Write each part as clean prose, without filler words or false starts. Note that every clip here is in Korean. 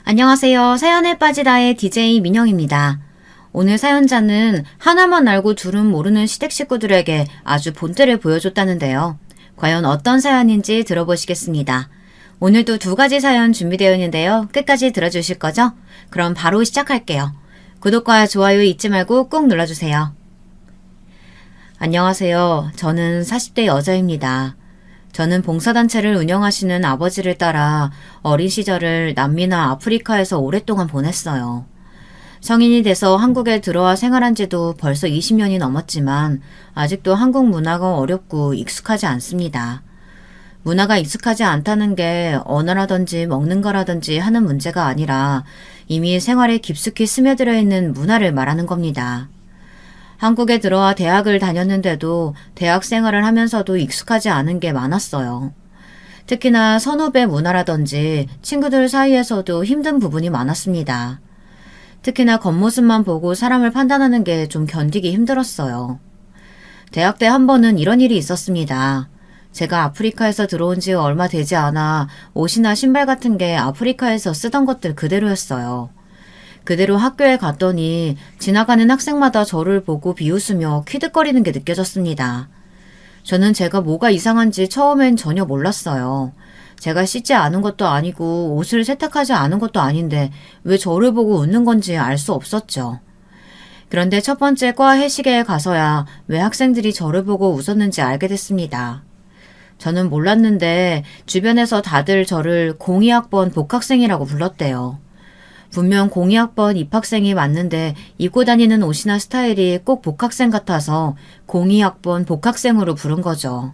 안녕하세요. 사연에 빠지다의 DJ 민영입니다. 오늘 사연자는 하나만 알고 둘은 모르는 시댁 식구들에게 아주 본때를 보여줬다는데요. 과연 어떤 사연인지 들어보시겠습니다. 오늘도 두 가지 사연 준비되어 있는데요. 끝까지 들어주실 거죠? 그럼 바로 시작할게요. 구독과 좋아요 잊지 말고 꼭 눌러주세요. 안녕하세요. 저는 40대 여자입니다. 저는 봉사단체를 운영하시는 아버지를 따라 어린 시절을 남미나 아프리카에서 오랫동안 보냈어요. 성인이 돼서 한국에 들어와 생활한 지도 벌써 20년이 넘었지만 아직도 한국 문화가 어렵고 익숙하지 않습니다. 문화가 익숙하지 않다는 게 언어라든지 먹는 거라든지 하는 문제가 아니라 이미 생활에 깊숙이 스며들어 있는 문화를 말하는 겁니다. 한국에 들어와 대학을 다녔는데도 대학 생활을 하면서도 익숙하지 않은 게 많았어요. 특히나 선후배 문화라든지 친구들 사이에서도 힘든 부분이 많았습니다. 특히나 겉모습만 보고 사람을 판단하는 게 좀 견디기 힘들었어요. 대학 때 한 번은 이런 일이 있었습니다. 제가 아프리카에서 들어온 지 얼마 되지 않아 옷이나 신발 같은 게 아프리카에서 쓰던 것들 그대로였어요. 그대로 학교에 갔더니 지나가는 학생마다 저를 보고 비웃으며 퀴득거리는 게 느껴졌습니다. 저는 제가 뭐가 이상한지 처음엔 전혀 몰랐어요. 제가 씻지 않은 것도 아니고 옷을 세탁하지 않은 것도 아닌데 왜 저를 보고 웃는 건지 알 수 없었죠. 그런데 첫 번째 과 회식에 가서야 왜 학생들이 저를 보고 웃었는지 알게 됐습니다. 저는 몰랐는데 주변에서 다들 저를 02학번 복학생이라고 불렀대요. 분명 02학번 입학생이 맞는데 입고 다니는 옷이나 스타일이 꼭 복학생 같아서 02학번 복학생으로 부른 거죠.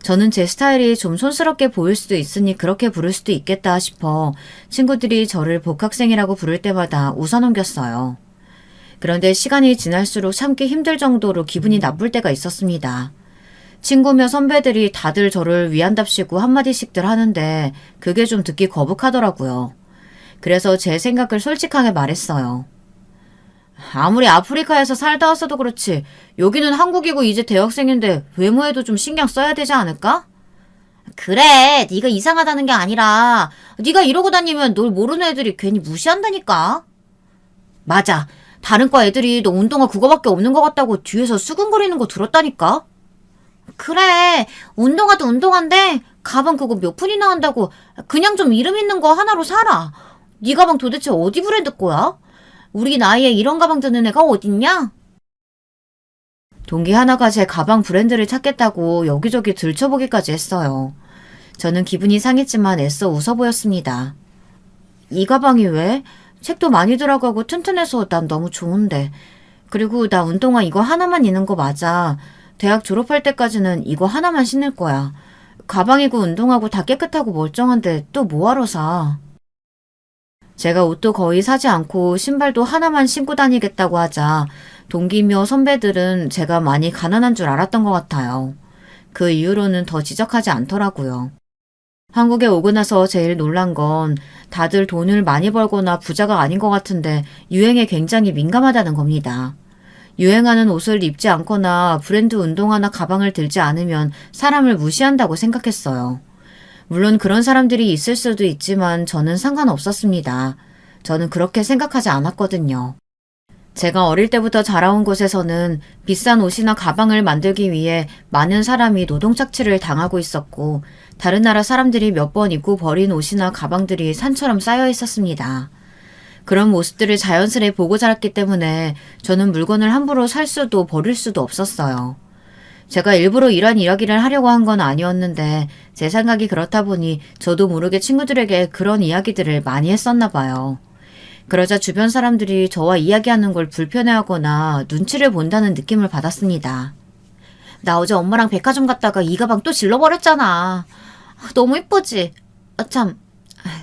저는 제 스타일이 좀 촌스럽게 보일 수도 있으니 그렇게 부를 수도 있겠다 싶어 친구들이 저를 복학생이라고 부를 때마다 웃어넘겼어요. 그런데 시간이 지날수록 참기 힘들 정도로 기분이 나쁠 때가 있었습니다. 친구며 선배들이 다들 저를 위한답시고 한마디씩들 하는데 그게 좀 듣기 거북하더라고요. 그래서 제 생각을 솔직하게 말했어요. 아무리 아프리카에서 살다 왔어도 그렇지 여기는 한국이고 이제 대학생인데 외모에도 좀 신경 써야 되지 않을까? 그래, 네가 이상하다는 게 아니라 네가 이러고 다니면 널 모르는 애들이 괜히 무시한다니까. 맞아. 다른 과 애들이 너 운동화 그거밖에 없는 것 같다고 뒤에서 수근거리는 거 들었다니까. 그래, 운동화도 운동화인데 가방 그거 몇 푼이나 한다고 그냥 좀 이름 있는 거 하나로 사라. 네 가방 도대체 어디 브랜드 거야? 우리 나이에 이런 가방 드는 애가 어딨냐? 동기 하나가 제 가방 브랜드를 찾겠다고 여기저기 들춰보기까지 했어요. 저는 기분이 상했지만 애써 웃어 보였습니다. 이 가방이 왜? 책도 많이 들어가고 튼튼해서 난 너무 좋은데. 그리고 나 운동화 이거 하나만 있는 거 맞아. 대학 졸업할 때까지는 이거 하나만 신을 거야. 가방이고 운동화고 다 깨끗하고 멀쩡한데 또 뭐하러 사? 제가 옷도 거의 사지 않고 신발도 하나만 신고 다니겠다고 하자 동기며 선배들은 제가 많이 가난한 줄 알았던 것 같아요. 그 이후로는 더 지적하지 않더라고요. 한국에 오고 나서 제일 놀란 건 다들 돈을 많이 벌거나 부자가 아닌 것 같은데 유행에 굉장히 민감하다는 겁니다. 유행하는 옷을 입지 않거나 브랜드 운동화나 가방을 들지 않으면 사람을 무시한다고 생각했어요. 물론 그런 사람들이 있을 수도 있지만 저는 상관없었습니다. 저는 그렇게 생각하지 않았거든요. 제가 어릴 때부터 자라온 곳에서는 비싼 옷이나 가방을 만들기 위해 많은 사람이 노동착취를 당하고 있었고 다른 나라 사람들이 몇 번 입고 버린 옷이나 가방들이 산처럼 쌓여 있었습니다. 그런 모습들을 자연스레 보고 자랐기 때문에 저는 물건을 함부로 살 수도 버릴 수도 없었어요. 제가 일부러 이런 이야기를 하려고 한 건 아니었는데 제 생각이 그렇다 보니 저도 모르게 친구들에게 그런 이야기들을 많이 했었나 봐요. 그러자 주변 사람들이 저와 이야기하는 걸 불편해하거나 눈치를 본다는 느낌을 받았습니다. 나 어제 엄마랑 백화점 갔다가 이 가방 또 질러버렸잖아. 너무 이쁘지? 참,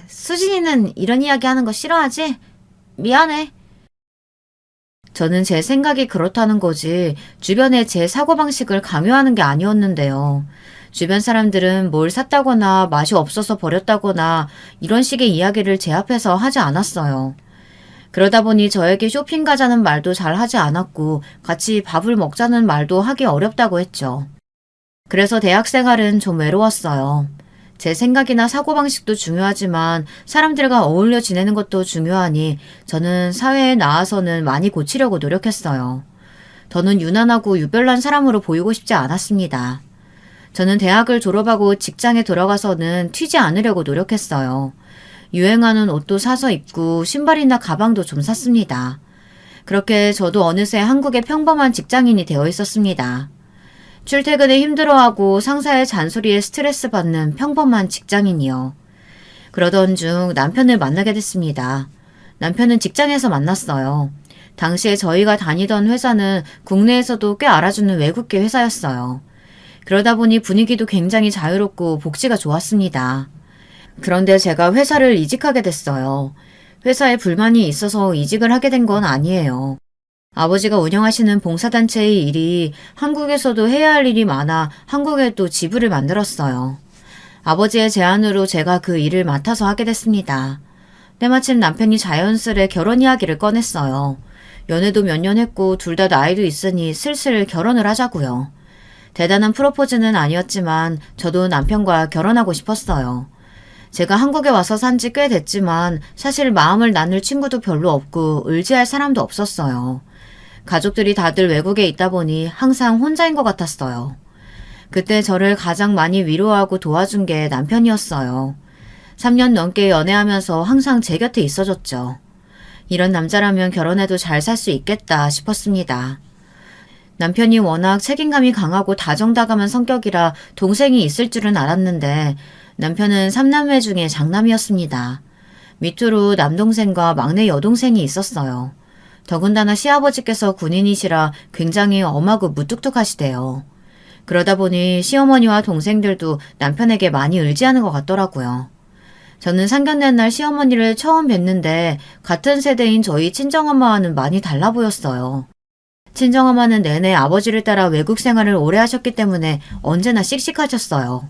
수진이는 이런 이야기 하는 거 싫어하지? 미안해. 저는 제 생각이 그렇다는 거지 주변에 제 사고방식을 강요하는 게 아니었는데요. 주변 사람들은 뭘 샀다거나 맛이 없어서 버렸다거나 이런 식의 이야기를 제 앞에서 하지 않았어요. 그러다 보니 저에게 쇼핑 가자는 말도 잘 하지 않았고 같이 밥을 먹자는 말도 하기 어렵다고 했죠. 그래서 대학 생활은 좀 외로웠어요. 제 생각이나 사고방식도 중요하지만 사람들과 어울려 지내는 것도 중요하니 저는 사회에 나와서는 많이 고치려고 노력했어요. 더는 유난하고 유별난 사람으로 보이고 싶지 않았습니다. 저는 대학을 졸업하고 직장에 들어가서는 튀지 않으려고 노력했어요. 유행하는 옷도 사서 입고 신발이나 가방도 좀 샀습니다. 그렇게 저도 어느새 한국의 평범한 직장인이 되어 있었습니다. 출퇴근에 힘들어하고 상사의 잔소리에 스트레스 받는 평범한 직장인이요. 그러던 중 남편을 만나게 됐습니다. 남편은 직장에서 만났어요. 당시에 저희가 다니던 회사는 국내에서도 꽤 알아주는 외국계 회사였어요. 그러다 보니 분위기도 굉장히 자유롭고 복지가 좋았습니다. 그런데 제가 회사를 이직하게 됐어요. 회사에 불만이 있어서 이직을 하게 된 건 아니에요. 아버지가 운영하시는 봉사단체의 일이 한국에서도 해야 할 일이 많아 한국에 또 지부를 만들었어요. 아버지의 제안으로 제가 그 일을 맡아서 하게 됐습니다. 때마침 남편이 자연스레 결혼 이야기를 꺼냈어요. 연애도 몇 년 했고 둘 다 나이도 있으니 슬슬 결혼을 하자고요. 대단한 프로포즈는 아니었지만 저도 남편과 결혼하고 싶었어요. 제가 한국에 와서 산 지 꽤 됐지만 사실 마음을 나눌 친구도 별로 없고 의지할 사람도 없었어요. 가족들이 다들 외국에 있다 보니 항상 혼자인 것 같았어요. 그때 저를 가장 많이 위로하고 도와준 게 남편이었어요. 3년 넘게 연애하면서 항상 제 곁에 있어줬죠. 이런 남자라면 결혼해도 잘 살 수 있겠다 싶었습니다. 남편이 워낙 책임감이 강하고 다정다감한 성격이라 동생이 있을 줄은 알았는데 남편은 3남매 중에 장남이었습니다. 밑으로 남동생과 막내 여동생이 있었어요. 더군다나 시아버지께서 군인이시라 굉장히 엄하고 무뚝뚝하시대요. 그러다 보니 시어머니와 동생들도 남편에게 많이 의지하는 것 같더라고요. 저는 상견례 날 시어머니를 처음 뵀는데 같은 세대인 저희 친정엄마와는 많이 달라 보였어요. 친정엄마는 내내 아버지를 따라 외국 생활을 오래 하셨기 때문에 언제나 씩씩하셨어요.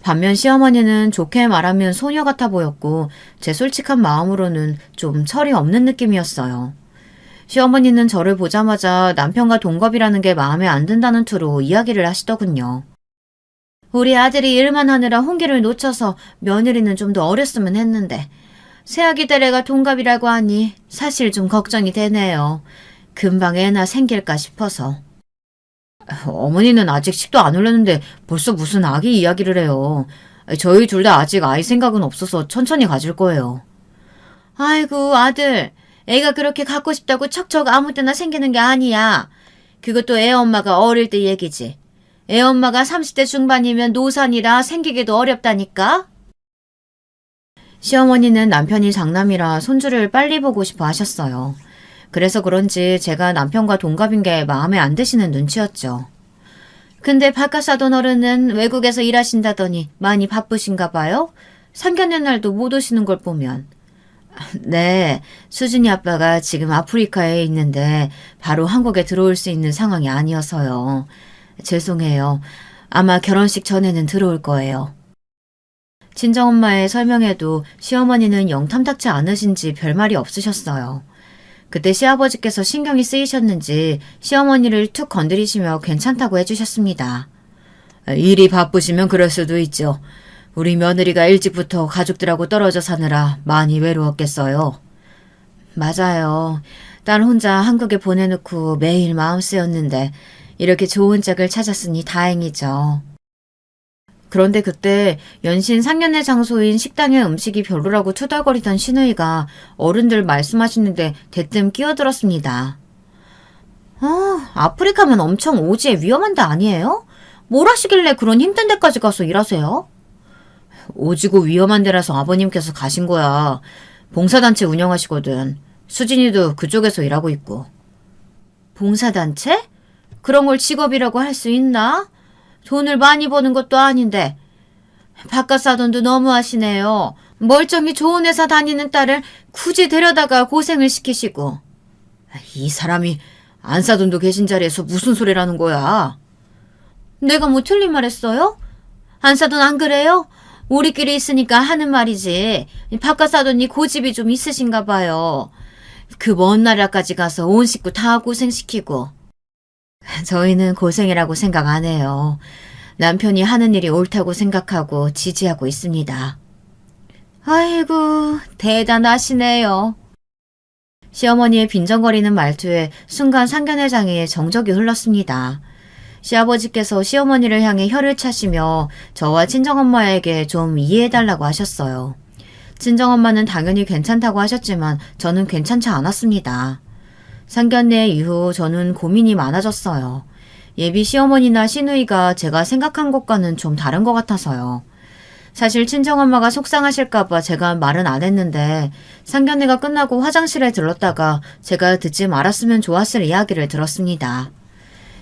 반면 시어머니는 좋게 말하면 소녀 같아 보였고 제 솔직한 마음으로는 좀 철이 없는 느낌이었어요. 시어머니는 저를 보자마자 남편과 동갑이라는 게 마음에 안 든다는 투로 이야기를 하시더군요. 우리 아들이 일만 하느라 홍기를 놓쳐서 며느리는 좀 더 어렸으면 했는데 새아기 때래가 동갑이라고 하니 사실 좀 걱정이 되네요. 금방 애나 생길까 싶어서. 어머니는 아직 식도 안 올렸는데 벌써 무슨 아기 이야기를 해요. 저희 둘 다 아직 아이 생각은 없어서 천천히 가질 거예요. 아이고 아들, 애가 그렇게 갖고 싶다고 척척 아무 때나 생기는 게 아니야. 그것도 애 엄마가 어릴 때 얘기지. 애 엄마가 30대 중반이면 노산이라 생기기도 어렵다니까. 시어머니는 남편이 장남이라 손주를 빨리 보고 싶어 하셨어요. 그래서 그런지 제가 남편과 동갑인 게 마음에 안 드시는 눈치였죠. 근데 바깥 사돈 어른은 외국에서 일하신다더니 많이 바쁘신가 봐요? 상견례 날도 못 오시는 걸 보면. 네, 수진이 아빠가 지금 아프리카에 있는데 바로 한국에 들어올 수 있는 상황이 아니어서요. 죄송해요. 아마 결혼식 전에는 들어올 거예요. 친정엄마의 설명에도 시어머니는 영 탐탁치 않으신지 별말이 없으셨어요. 그때 시아버지께서 신경이 쓰이셨는지 시어머니를 툭 건드리시며 괜찮다고 해주셨습니다. 일이 바쁘시면 그럴 수도 있죠. 우리 며느리가 일찍부터 가족들하고 떨어져 사느라 많이 외로웠겠어요. 맞아요. 딸 혼자 한국에 보내놓고 매일 마음 쓰였는데 이렇게 좋은 짝을 찾았으니 다행이죠. 그런데 그때 연신 상견례 장소인 식당의 음식이 별로라고 투덜거리던 시누이가 어른들 말씀하시는데 대뜸 끼어들었습니다. 아프리카면 엄청 오지에 위험한 데 아니에요? 뭘 하시길래 그런 힘든 데까지 가서 일하세요? 오지고 위험한 데라서 아버님께서 가신 거야. 봉사단체 운영하시거든. 수진이도 그쪽에서 일하고 있고. 봉사단체? 그런 걸 직업이라고 할 수 있나? 돈을 많이 버는 것도 아닌데. 바깥 사돈도 너무하시네요. 멀쩡히 좋은 회사 다니는 딸을 굳이 데려다가 고생을 시키시고. 이 사람이 안사돈도 계신 자리에서 무슨 소리라는 거야? 내가 뭐 틀린 말 했어요? 안사돈 안 그래요? 우리끼리 있으니까 하는 말이지. 바깥 사돈이 고집이 좀 있으신가 봐요. 그 먼 나라까지 가서 온 식구 다 고생시키고. 저희는 고생이라고 생각 안 해요. 남편이 하는 일이 옳다고 생각하고 지지하고 있습니다. 아이고, 대단하시네요. 시어머니의 빈정거리는 말투에 순간 상견례 장애의 정적이 흘렀습니다. 시아버지께서 시어머니를 향해 혀를 차시며 저와 친정엄마에게 좀 이해해달라고 하셨어요. 친정엄마는 당연히 괜찮다고 하셨지만 저는 괜찮지 않았습니다. 상견례 이후 저는 고민이 많아졌어요. 예비 시어머니나 시누이가 제가 생각한 것과는 좀 다른 것 같아서요. 사실 친정엄마가 속상하실까봐 제가 말은 안 했는데 상견례가 끝나고 화장실에 들렀다가 제가 듣지 말았으면 좋았을 이야기를 들었습니다.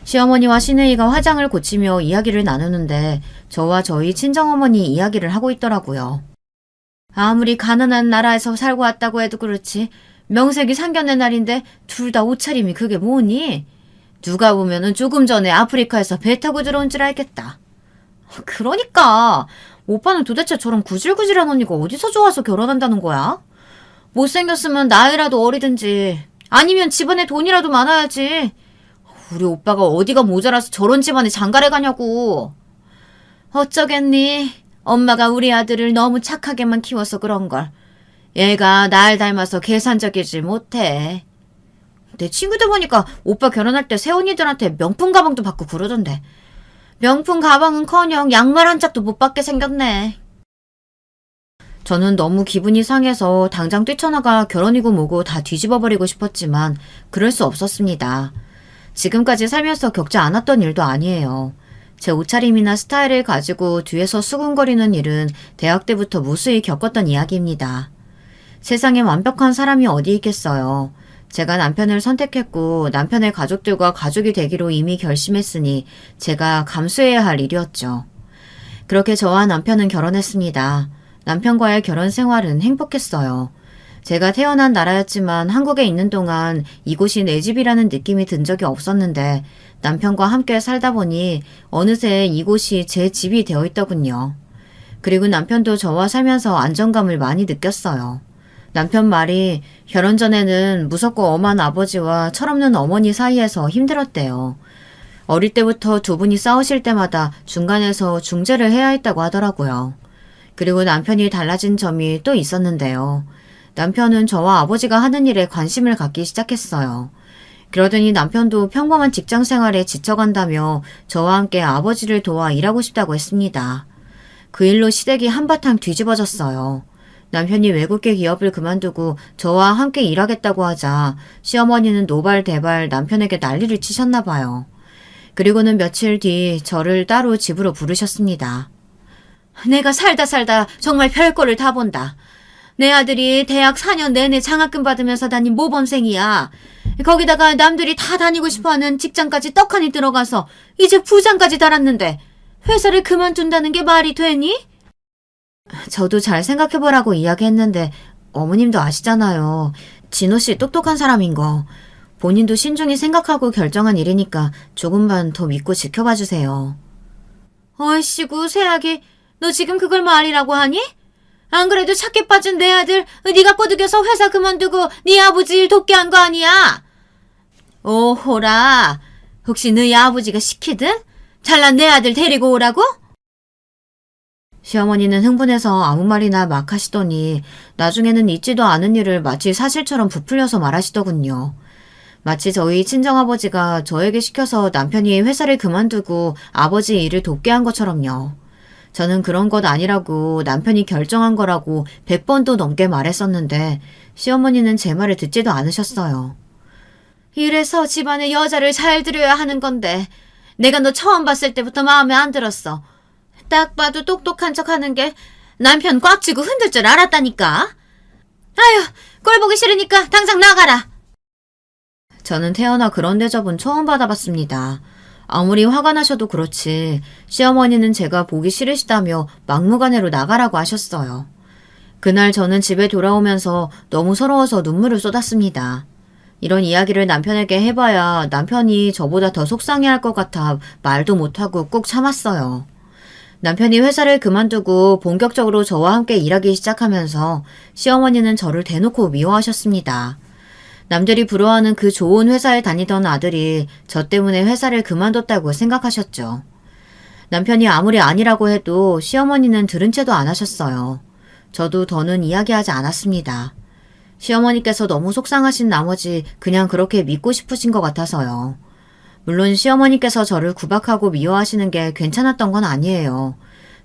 시어머니와 시누이가 화장을 고치며 이야기를 나누는데 저와 저희 친정어머니 이야기를 하고 있더라고요. 아무리 가난한 나라에서 살고 왔다고 해도 그렇지 명색이 상견례 날인데 둘 다 옷차림이 그게 뭐니? 누가 보면은 조금 전에 아프리카에서 배 타고 들어온 줄 알겠다. 그러니까 오빠는 도대체 저런 구질구질한 언니가 어디서 좋아서 결혼한다는 거야? 못생겼으면 나이라도 어리든지 아니면 집안에 돈이라도 많아야지. 우리 오빠가 어디가 모자라서 저런 집안에 장가래 가냐고. 어쩌겠니? 엄마가 우리 아들을 너무 착하게만 키워서 그런걸. 얘가 날 닮아서 계산적이지 못해. 내 친구들 보니까 오빠 결혼할 때 새언니들한테 명품 가방도 받고 그러던데. 명품 가방은커녕 양말 한 짝도 못 받게 생겼네. 저는 너무 기분이 상해서 당장 뛰쳐나가 결혼이고 뭐고 다 뒤집어버리고 싶었지만 그럴 수 없었습니다. 지금까지 살면서 겪지 않았던 일도 아니에요. 제 옷차림이나 스타일을 가지고 뒤에서 수군거리는 일은 대학 때부터 무수히 겪었던 이야기입니다. 세상에 완벽한 사람이 어디 있겠어요. 제가 남편을 선택했고 남편의 가족들과 가족이 되기로 이미 결심했으니 제가 감수해야 할 일이었죠. 그렇게 저와 남편은 결혼했습니다. 남편과의 결혼 생활은 행복했어요. 제가 태어난 나라였지만 한국에 있는 동안 이곳이 내 집이라는 느낌이 든 적이 없었는데 남편과 함께 살다 보니 어느새 이곳이 제 집이 되어 있더군요. 그리고 남편도 저와 살면서 안정감을 많이 느꼈어요. 남편 말이 결혼 전에는 무섭고 엄한 아버지와 철없는 어머니 사이에서 힘들었대요. 어릴 때부터 두 분이 싸우실 때마다 중간에서 중재를 해야 했다고 하더라고요. 그리고 남편이 달라진 점이 또 있었는데요. 남편은 저와 아버지가 하는 일에 관심을 갖기 시작했어요. 그러더니 남편도 평범한 직장 생활에 지쳐간다며 저와 함께 아버지를 도와 일하고 싶다고 했습니다. 그 일로 시댁이 한바탕 뒤집어졌어요. 남편이 외국계 기업을 그만두고 저와 함께 일하겠다고 하자 시어머니는 노발대발 남편에게 난리를 치셨나 봐요. 그리고는 며칠 뒤 저를 따로 집으로 부르셨습니다. 내가 살다 정말 별거를 다 본다. 내 아들이 대학 4년 내내 장학금 받으면서 다닌 모범생이야. 거기다가 남들이 다 다니고 싶어하는 직장까지 떡하니 들어가서 이제 부장까지 달았는데 회사를 그만둔다는 게 말이 되니? 저도 잘 생각해보라고 이야기했는데 어머님도 아시잖아요. 진호 씨 똑똑한 사람인 거. 본인도 신중히 생각하고 결정한 일이니까 조금만 더 믿고 지켜봐 주세요. 어이씨구 새아기, 너 지금 그걸 말이라고 하니? 안 그래도 착해 빠진 내 아들 네가 꼬드겨서 회사 그만두고 네 아버지 일 돕게 한 거 아니야? 오호라, 혹시 너희 아버지가 시키든? 잘난 내 아들 데리고 오라고? 시어머니는 흥분해서 아무 말이나 막 하시더니 나중에는 있지도 않은 일을 마치 사실처럼 부풀려서 말하시더군요. 마치 저희 친정아버지가 저에게 시켜서 남편이 회사를 그만두고 아버지 일을 돕게 한 것처럼요. 저는 그런 것 아니라고 남편이 결정한 거라고 100번도 넘게 말했었는데 시어머니는 제 말을 듣지도 않으셨어요. 이래서 집안에 여자를 잘 들여야 하는 건데 내가 너 처음 봤을 때부터 마음에 안 들었어. 딱 봐도 똑똑한 척 하는 게 남편 꽉 쥐고 흔들 줄 알았다니까. 아휴, 꼴 보기 싫으니까 당장 나가라. 저는 태어나 그런 대접은 처음 받아봤습니다. 아무리 화가 나셔도 그렇지 시어머니는 제가 보기 싫으시다며 막무가내로 나가라고 하셨어요. 그날 저는 집에 돌아오면서 너무 서러워서 눈물을 쏟았습니다. 이런 이야기를 남편에게 해봐야 남편이 저보다 더 속상해할 것 같아 말도 못하고 꾹 참았어요. 남편이 회사를 그만두고 본격적으로 저와 함께 일하기 시작하면서 시어머니는 저를 대놓고 미워하셨습니다. 남들이 부러워하는 그 좋은 회사에 다니던 아들이 저 때문에 회사를 그만뒀다고 생각하셨죠. 남편이 아무리 아니라고 해도 시어머니는 들은 채도 안 하셨어요. 저도 더는 이야기하지 않았습니다. 시어머니께서 너무 속상하신 나머지 그냥 그렇게 믿고 싶으신 것 같아서요. 물론 시어머니께서 저를 구박하고 미워하시는 게 괜찮았던 건 아니에요.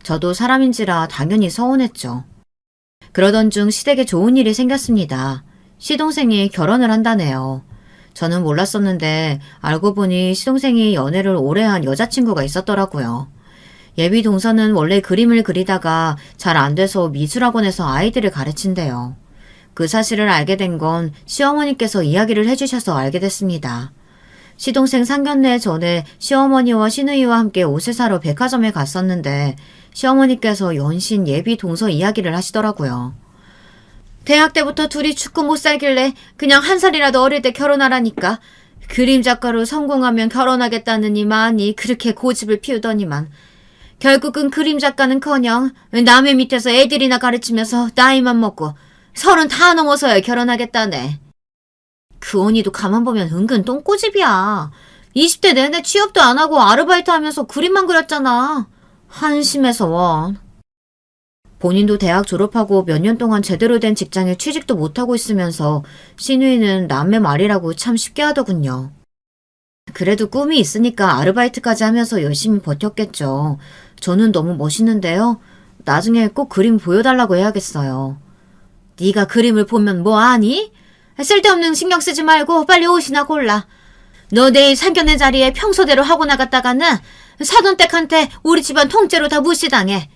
저도 사람인지라 당연히 서운했죠. 그러던 중 시댁에 좋은 일이 생겼습니다. 시동생이 결혼을 한다네요. 저는 몰랐었는데 알고 보니 시동생이 연애를 오래 한 여자친구가 있었더라고요. 예비 동서는 원래 그림을 그리다가 잘 안 돼서 미술학원에서 아이들을 가르친대요. 그 사실을 알게 된 건 시어머니께서 이야기를 해주셔서 알게 됐습니다. 시동생 상견례 전에 시어머니와 시누이와 함께 옷을 사러 백화점에 갔었는데 시어머니께서 연신 예비 동서 이야기를 하시더라고요. 대학 때부터 둘이 죽고 못 살길래 그냥 한 살이라도 어릴 때 결혼하라니까. 그림 작가로 성공하면 결혼하겠다느니 많이 그렇게 고집을 피우더니만 결국은 그림 작가는커녕 남의 밑에서 애들이나 가르치면서 나이만 먹고 30 다 넘어서야 결혼하겠다네. 그 언니도 가만 보면 은근 똥꼬집이야. 20대 내내 취업도 안 하고 아르바이트 하면서 그림만 그렸잖아. 한심해서 원. 본인도 대학 졸업하고 몇 년 동안 제대로 된 직장에 취직도 못하고 있으면서 시누이는 남의 말이라고 참 쉽게 하더군요. 그래도 꿈이 있으니까 아르바이트까지 하면서 열심히 버텼겠죠. 저는 너무 멋있는데요. 나중에 꼭 그림 보여달라고 해야겠어요. 네가 그림을 보면 뭐 아니? 쓸데없는 신경 쓰지 말고 빨리 옷이나 골라. 너 내일 상견례 자리에 평소대로 하고 나갔다가는 사돈댁한테 우리 집안 통째로 다 무시당해.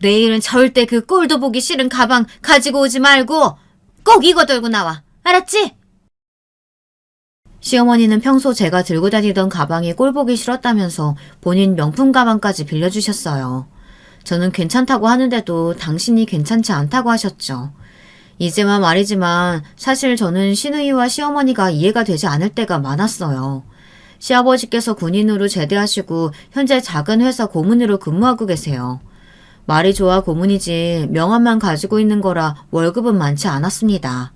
내일은 절대 그 꼴도 보기 싫은 가방 가지고 오지 말고 꼭 이거 들고 나와. 알았지? 시어머니는 평소 제가 들고 다니던 가방이 꼴 보기 싫었다면서 본인 명품 가방까지 빌려주셨어요. 저는 괜찮다고 하는데도 당신이 괜찮지 않다고 하셨죠. 이제만 말이지만 사실 저는 시누이와 시어머니가 이해가 되지 않을 때가 많았어요. 시아버지께서 군인으로 제대하시고 현재 작은 회사 고문으로 근무하고 계세요. 말이 좋아 고문이지 명함만 가지고 있는 거라 월급은 많지 않았습니다.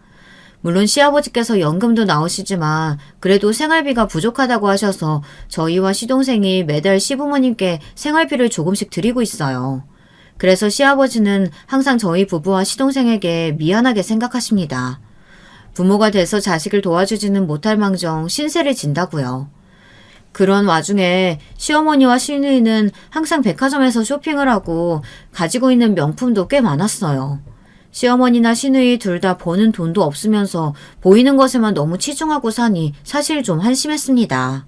물론 시아버지께서 연금도 나오시지만 그래도 생활비가 부족하다고 하셔서 저희와 시동생이 매달 시부모님께 생활비를 조금씩 드리고 있어요. 그래서 시아버지는 항상 저희 부부와 시동생에게 미안하게 생각하십니다. 부모가 돼서 자식을 도와주지는 못할 망정 신세를 진다고요. 그런 와중에 시어머니와 시누이는 항상 백화점에서 쇼핑을 하고 가지고 있는 명품도 꽤 많았어요. 시어머니나 시누이 둘 다 버는 돈도 없으면서 보이는 것에만 너무 치중하고 사니 사실 좀 한심했습니다.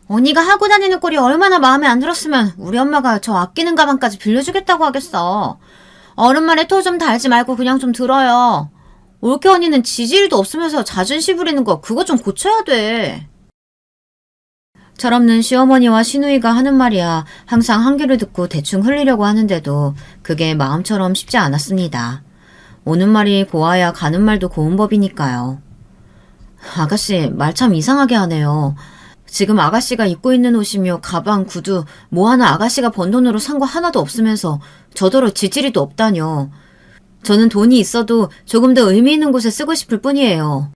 언니가 하고 다니는 꼴이 얼마나 마음에 안 들었으면 우리 엄마가 저 아끼는 가방까지 빌려주겠다고 하겠어. 어른말에 토 좀 달지 말고 그냥 좀 들어요. 올케 언니는 지질도 없으면서 자존심 부리는 거 그거 좀 고쳐야 돼. 철없는 시어머니와 시누이가 하는 말이야 항상 한 귀를 듣고 대충 흘리려고 하는데도 그게 마음처럼 쉽지 않았습니다. 오는 말이 고와야 가는 말도 고운 법이니까요. 아가씨 말 참 이상하게 하네요. 지금 아가씨가 입고 있는 옷이며 가방, 구두 뭐 하나 아가씨가 번 돈으로 산 거 하나도 없으면서 저더러 지지리도 없다뇨. 저는 돈이 있어도 조금 더 의미 있는 곳에 쓰고 싶을 뿐이에요.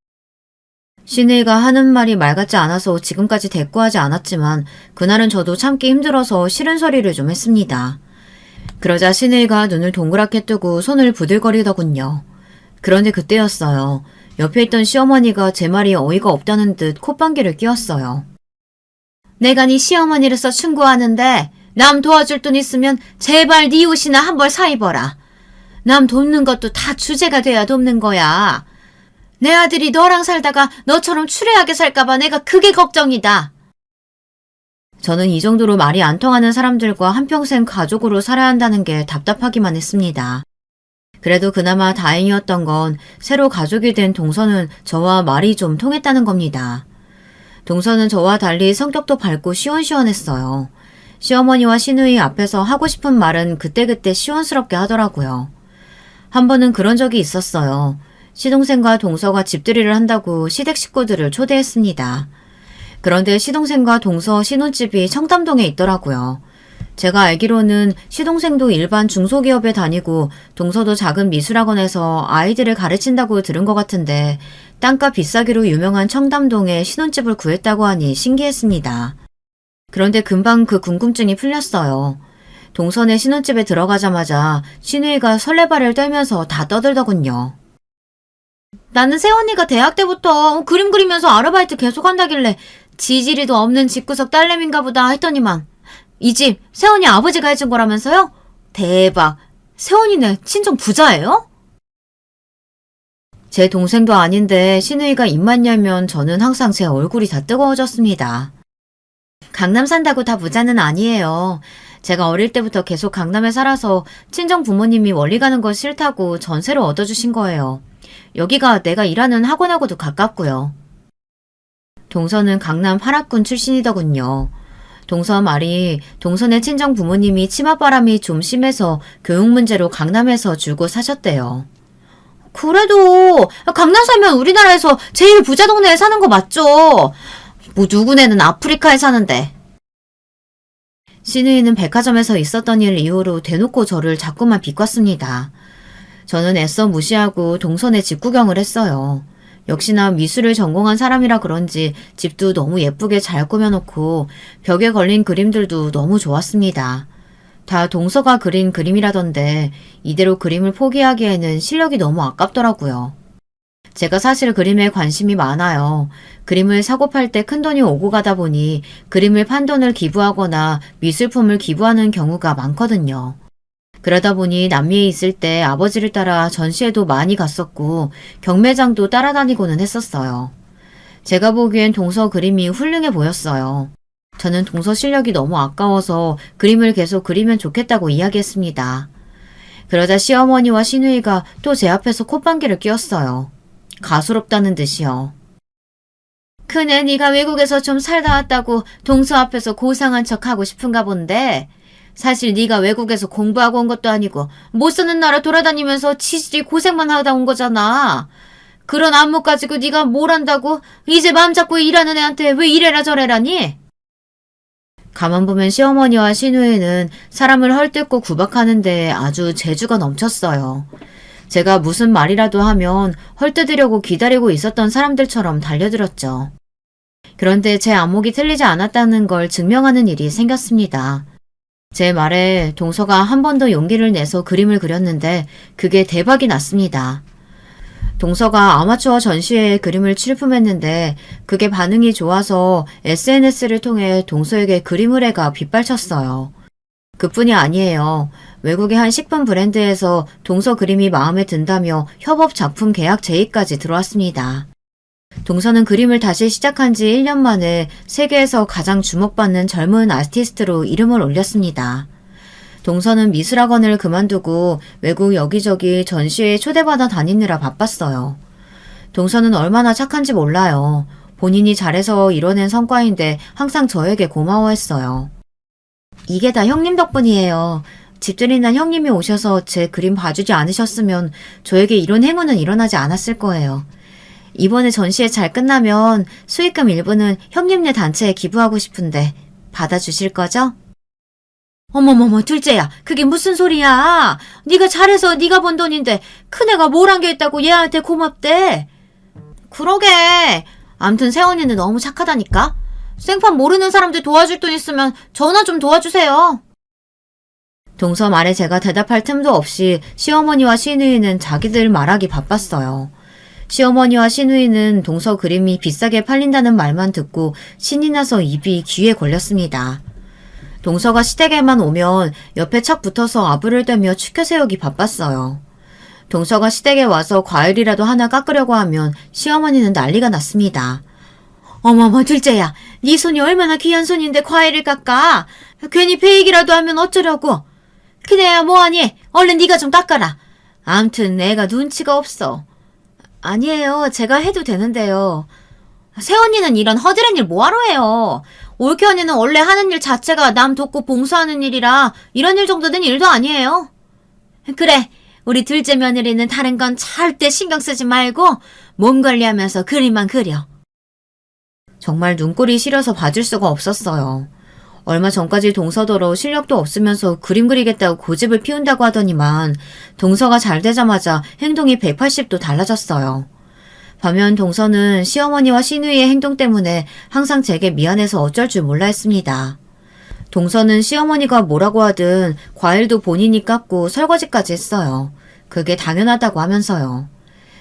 시누이가 하는 말이 말 같지 않아서 지금까지 대꾸하지 않았지만 그날은 저도 참기 힘들어서 싫은 소리를 좀 했습니다. 그러자 시누이가 눈을 동그랗게 뜨고 손을 부들거리더군요. 그런데 그때였어요. 옆에 있던 시어머니가 제 말이 어이가 없다는 듯 콧방귀를 뀌었어요. 내가 네 시어머니로서 충고하는데 남 도와줄 돈 있으면 제발 네 옷이나 한 벌 사 입어라. 남 돕는 것도 다 주제가 돼야 돕는 거야. 내 아들이 너랑 살다가 너처럼 추레하게 살까봐 내가 그게 걱정이다. 저는 이 정도로 말이 안 통하는 사람들과 한평생 가족으로 살아야 한다는 게 답답하기만 했습니다. 그래도 그나마 다행이었던 건 새로 가족이 된 동서는 저와 말이 좀 통했다는 겁니다. 동서는 저와 달리 성격도 밝고 시원시원했어요. 시어머니와 시누이 앞에서 하고 싶은 말은 그때그때 시원스럽게 하더라고요. 한 번은 그런 적이 있었어요. 시동생과 동서가 집들이를 한다고 시댁 식구들을 초대했습니다. 그런데 시동생과 동서 신혼집이 청담동에 있더라고요. 제가 알기로는 시동생도 일반 중소기업에 다니고 동서도 작은 미술학원에서 아이들을 가르친다고 들은 것 같은데 땅값 비싸기로 유명한 청담동에 신혼집을 구했다고 하니 신기했습니다. 그런데 금방 그 궁금증이 풀렸어요. 동선의 신혼집에 들어가자마자 신우이가 설레발을 떨면서 다 떠들더군요. 나는 새언니가 대학 때부터 그림 그리면서 아르바이트 계속한다길래 지지리도 없는 집구석 딸내미인가 보다 했더니만 이 집 새언니 아버지가 해준 거라면서요? 대박. 새언니네 친정 부자예요? 제 동생도 아닌데 신우이가 입만 열면 저는 항상 제 얼굴이 다 뜨거워졌습니다. 강남 산다고 다 부자는 아니에요. 제가 어릴 때부터 계속 강남에 살아서 친정 부모님이 멀리 가는 거 싫다고 전세를 얻어주신 거예요. 여기가 내가 일하는 학원하고도 가깝고요. 동서는 강남 파락군 출신이더군요. 동서 말이 동서네 친정 부모님이 치맛바람이 좀 심해서 교육 문제로 강남에서 주고 사셨대요. 그래도 강남 살면 우리나라에서 제일 부자 동네에 사는 거 맞죠? 뭐 누구네는 아프리카에 사는데. 신우이는 백화점에서 있었던 일 이후로 대놓고 저를 자꾸만 비꼈습니다. 저는 애써 무시하고 동선에 집 구경을 했어요. 역시나 미술을 전공한 사람이라 그런지 집도 너무 예쁘게 잘 꾸며놓고 벽에 걸린 그림들도 너무 좋았습니다. 다 동서가 그린 그림이라던데 이대로 그림을 포기하기에는 실력이 너무 아깝더라고요. 제가 사실 그림에 관심이 많아요. 그림을 사고 팔 때 큰돈이 오고 가다 보니 그림을 판 돈을 기부하거나 미술품을 기부하는 경우가 많거든요. 그러다 보니 남미에 있을 때 아버지를 따라 전시회도 많이 갔었고 경매장도 따라다니고는 했었어요. 제가 보기엔 동서 그림이 훌륭해 보였어요. 저는 동서 실력이 너무 아까워서 그림을 계속 그리면 좋겠다고 이야기했습니다. 그러자 시어머니와 시누이가 또 제 앞에서 콧방귀를 뀌었어요. 가소롭다는 듯이요. 그네 네가 외국에서 좀 살다 왔다고 동서 앞에서 고상한 척 하고 싶은가 본데 사실 네가 외국에서 공부하고 온 것도 아니고 못 사는 나라 돌아다니면서 치질이 고생만 하다 온 거잖아. 그런 안목 가지고 네가 뭘 안다고 이제 마음 잡고 일하는 애한테 왜 이래라 저래라니? 가만 보면 시어머니와 시누이는 사람을 헐뜯고 구박하는데 아주 재주가 넘쳤어요. 제가 무슨 말이라도 하면 헐뜯으려고 기다리고 있었던 사람들처럼 달려들었죠. 그런데 제 안목이 틀리지 않았다는 걸 증명하는 일이 생겼습니다. 제 말에 동서가 한 번 더 용기를 내서 그림을 그렸는데 그게 대박이 났습니다. 동서가 아마추어 전시회에 그림을 출품했는데 그게 반응이 좋아서 SNS를 통해 동서에게 그림 의뢰가 빗발쳤어요. 그뿐이 아니에요. 외국의 한 식품 브랜드에서 동서 그림이 마음에 든다며 협업 작품 계약 제의까지 들어왔습니다. 동서는 그림을 다시 시작한 지 1년 만에 세계에서 가장 주목받는 젊은 아티스트로 이름을 올렸습니다. 동서는 미술학원을 그만두고 외국 여기저기 전시회에 초대받아 다니느라 바빴어요. 동서는 얼마나 착한지 몰라요. 본인이 잘해서 이뤄낸 성과인데 항상 저에게 고마워했어요. 이게 다 형님 덕분이에요. 집들이 난 형님이 오셔서 제 그림 봐주지 않으셨으면 저에게 이런 행운은 일어나지 않았을 거예요. 이번에 전시회 잘 끝나면 수익금 일부는 형님네 단체에 기부하고 싶은데 받아주실 거죠? 어머머머 둘째야 그게 무슨 소리야. 네가 잘해서 네가 번 돈인데 큰애가 뭘 한 게 있다고 얘한테 고맙대. 그러게. 암튼 새언니는 너무 착하다니까. 생판 모르는 사람들 도와줄 돈 있으면 전화 좀 도와주세요. 동서 말에 제가 대답할 틈도 없이 시어머니와 시누이는 자기들 말하기 바빴어요. 시어머니와 시누이는 동서 그림이 비싸게 팔린다는 말만 듣고 신이 나서 입이 귀에 걸렸습니다. 동서가 시댁에만 오면 옆에 착 붙어서 아부를 떨며 추켜 세우기 바빴어요. 동서가 시댁에 와서 과일이라도 하나 깎으려고 하면 시어머니는 난리가 났습니다. 어머머 둘째야, 네 손이 얼마나 귀한 손인데 과일을 깎아? 괜히 배익이라도 하면 어쩌려고? 그래야 뭐하니? 얼른 네가 좀 깎아라. 암튼 애가 눈치가 없어. 아니에요. 제가 해도 되는데요. 새언니는 이런 허드렛 일 뭐하러 해요? 올케 언니는 원래 하는 일 자체가 남 돕고 봉사하는 일이라 이런 일 정도 된 일도 아니에요. 그래. 우리 둘째 며느리는 다른 건 절대 신경 쓰지 말고 몸 관리하면서 그림만 그려. 정말 눈꼴이 시려서 봐줄 수가 없었어요. 얼마 전까지 동서더러 실력도 없으면서 그림 그리겠다고 고집을 피운다고 하더니만 동서가 잘 되자마자 행동이 180도 달라졌어요. 반면 동서는 시어머니와 시누이의 행동 때문에 항상 제게 미안해서 어쩔 줄 몰라 했습니다. 동서는 시어머니가 뭐라고 하든 과일도 본인이 깎고 설거지까지 했어요. 그게 당연하다고 하면서요.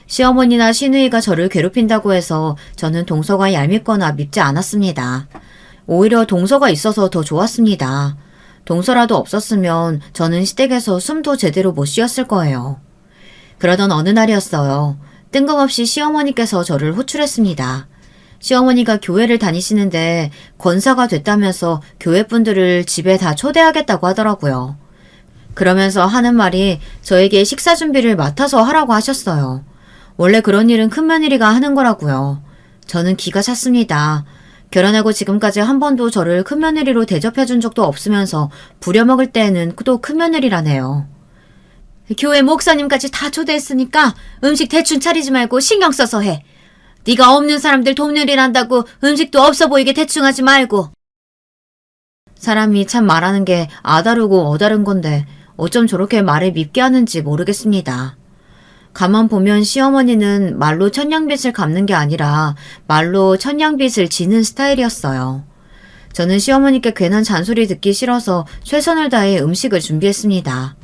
시어머니나 시누이가 저를 괴롭힌다고 해서 저는 동서가 얄밉거나 밉지 않았습니다. 오히려 동서가 있어서 더 좋았습니다. 동서라도 없었으면 저는 시댁에서 숨도 제대로 못 쉬었을 거예요. 그러던 어느 날이었어요. 뜬금없이 시어머니께서 저를 호출했습니다. 시어머니가 교회를 다니시는데 권사가 됐다면서 교회 분들을 집에 다 초대하겠다고 하더라고요. 그러면서 하는 말이 저에게 식사 준비를 맡아서 하라고 하셨어요. 원래 그런 일은 큰며느리가 하는 거라고요. 저는 기가 찼습니다. 결혼하고 지금까지 한 번도 저를 큰며느리로 대접해준 적도 없으면서 부려먹을 때에는 또 큰며느리라네요. 교회 목사님까지 다 초대했으니까 음식 대충 차리지 말고 신경 써서 해. 네가 없는 사람들 돕는 일 한다고 음식도 없어 보이게 대충 하지 말고. 사람이 참 말하는 게 아다르고 어다른 건데 어쩜 저렇게 말을 밉게 하는지 모르겠습니다. 가만 보면 시어머니는 말로 천냥빚을 갚는 게 아니라 말로 천냥빚을 지는 스타일이었어요. 저는 시어머니께 괜한 잔소리 듣기 싫어서 최선을 다해 음식을 준비했습니다.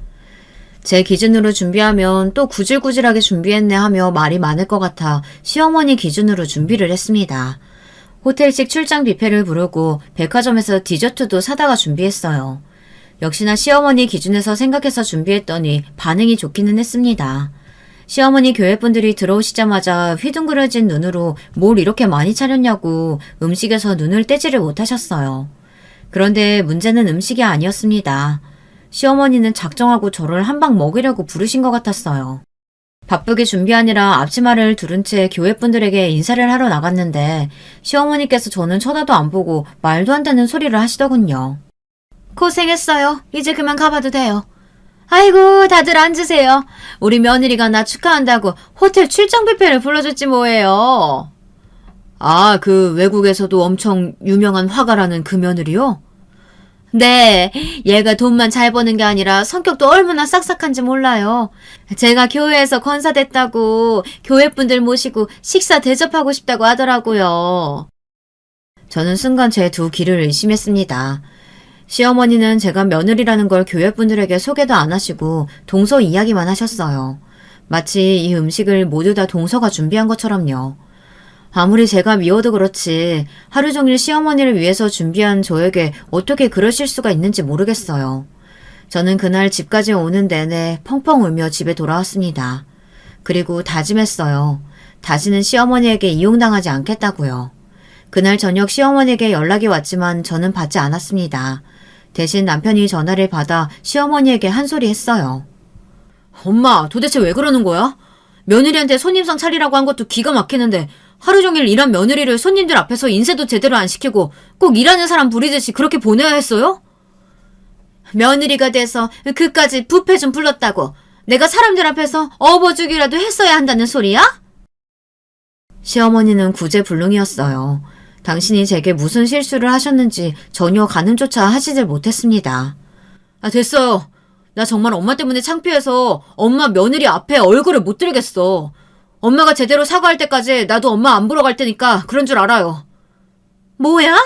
제 기준으로 준비하면 또 구질구질하게 준비했네 하며 말이 많을 것 같아 시어머니 기준으로 준비를 했습니다. 호텔식 출장 뷔페를 부르고 백화점에서 디저트도 사다가 준비했어요. 역시나 시어머니 기준에서 생각해서 준비했더니 반응이 좋기는 했습니다. 시어머니 교회분들이 들어오시자마자 휘둥그레진 눈으로 뭘 이렇게 많이 차렸냐고 음식에서 눈을 떼지를 못하셨어요. 그런데 문제는 음식이 아니었습니다. 시어머니는 작정하고 저를 한 방 먹이려고 부르신 것 같았어요. 바쁘게 준비하느라 앞치마를 두른 채 교회분들에게 인사를 하러 나갔는데 시어머니께서 저는 쳐다도 안 보고 말도 안 되는 소리를 하시더군요. 고생했어요. 이제 그만 가봐도 돼요. 아이고 다들 앉으세요. 우리 며느리가 나 축하한다고 호텔 출장 뷔페를 불러줬지 뭐예요. 아, 그 외국에서도 엄청 유명한 화가라는 그 며느리요? 네, 얘가 돈만 잘 버는 게 아니라 성격도 얼마나 싹싹한지 몰라요. 제가 교회에서 권사 됐다고 교회분들 모시고 식사 대접하고 싶다고 하더라고요. 저는 순간 제 두 귀를 의심했습니다. 시어머니는 제가 며느리라는 걸 교회분들에게 소개도 안 하시고 동서 이야기만 하셨어요. 마치 이 음식을 모두 다 동서가 준비한 것처럼요. 아무리 제가 미워도 그렇지 하루 종일 시어머니를 위해서 준비한 저에게 어떻게 그러실 수가 있는지 모르겠어요. 저는 그날 집까지 오는 내내 펑펑 울며 집에 돌아왔습니다. 그리고 다짐했어요. 다시는 시어머니에게 이용당하지 않겠다고요. 그날 저녁 시어머니에게 연락이 왔지만 저는 받지 않았습니다. 대신 남편이 전화를 받아 시어머니에게 한 소리 했어요. 엄마, 도대체 왜 그러는 거야? 며느리한테 손님상 차리라고 한 것도 기가 막히는데 하루 종일 일한 며느리를 손님들 앞에서 인쇄도 제대로 안 시키고 꼭 일하는 사람 부리듯이 그렇게 보내야 했어요? 며느리가 돼서 그까지 뷔페 좀 불렀다고 내가 사람들 앞에서 업어주기라도 했어야 한다는 소리야? 시어머니는 구제불능이었어요. 당신이 제게 무슨 실수를 하셨는지 전혀 가늠조차 하시질 못했습니다. 아, 됐어요. 나 정말 엄마 때문에 창피해서 엄마 며느리 앞에 얼굴을 못 들겠어. 엄마가 제대로 사과할 때까지 나도 엄마 안 보러 갈 테니까 그런 줄 알아요. 뭐야?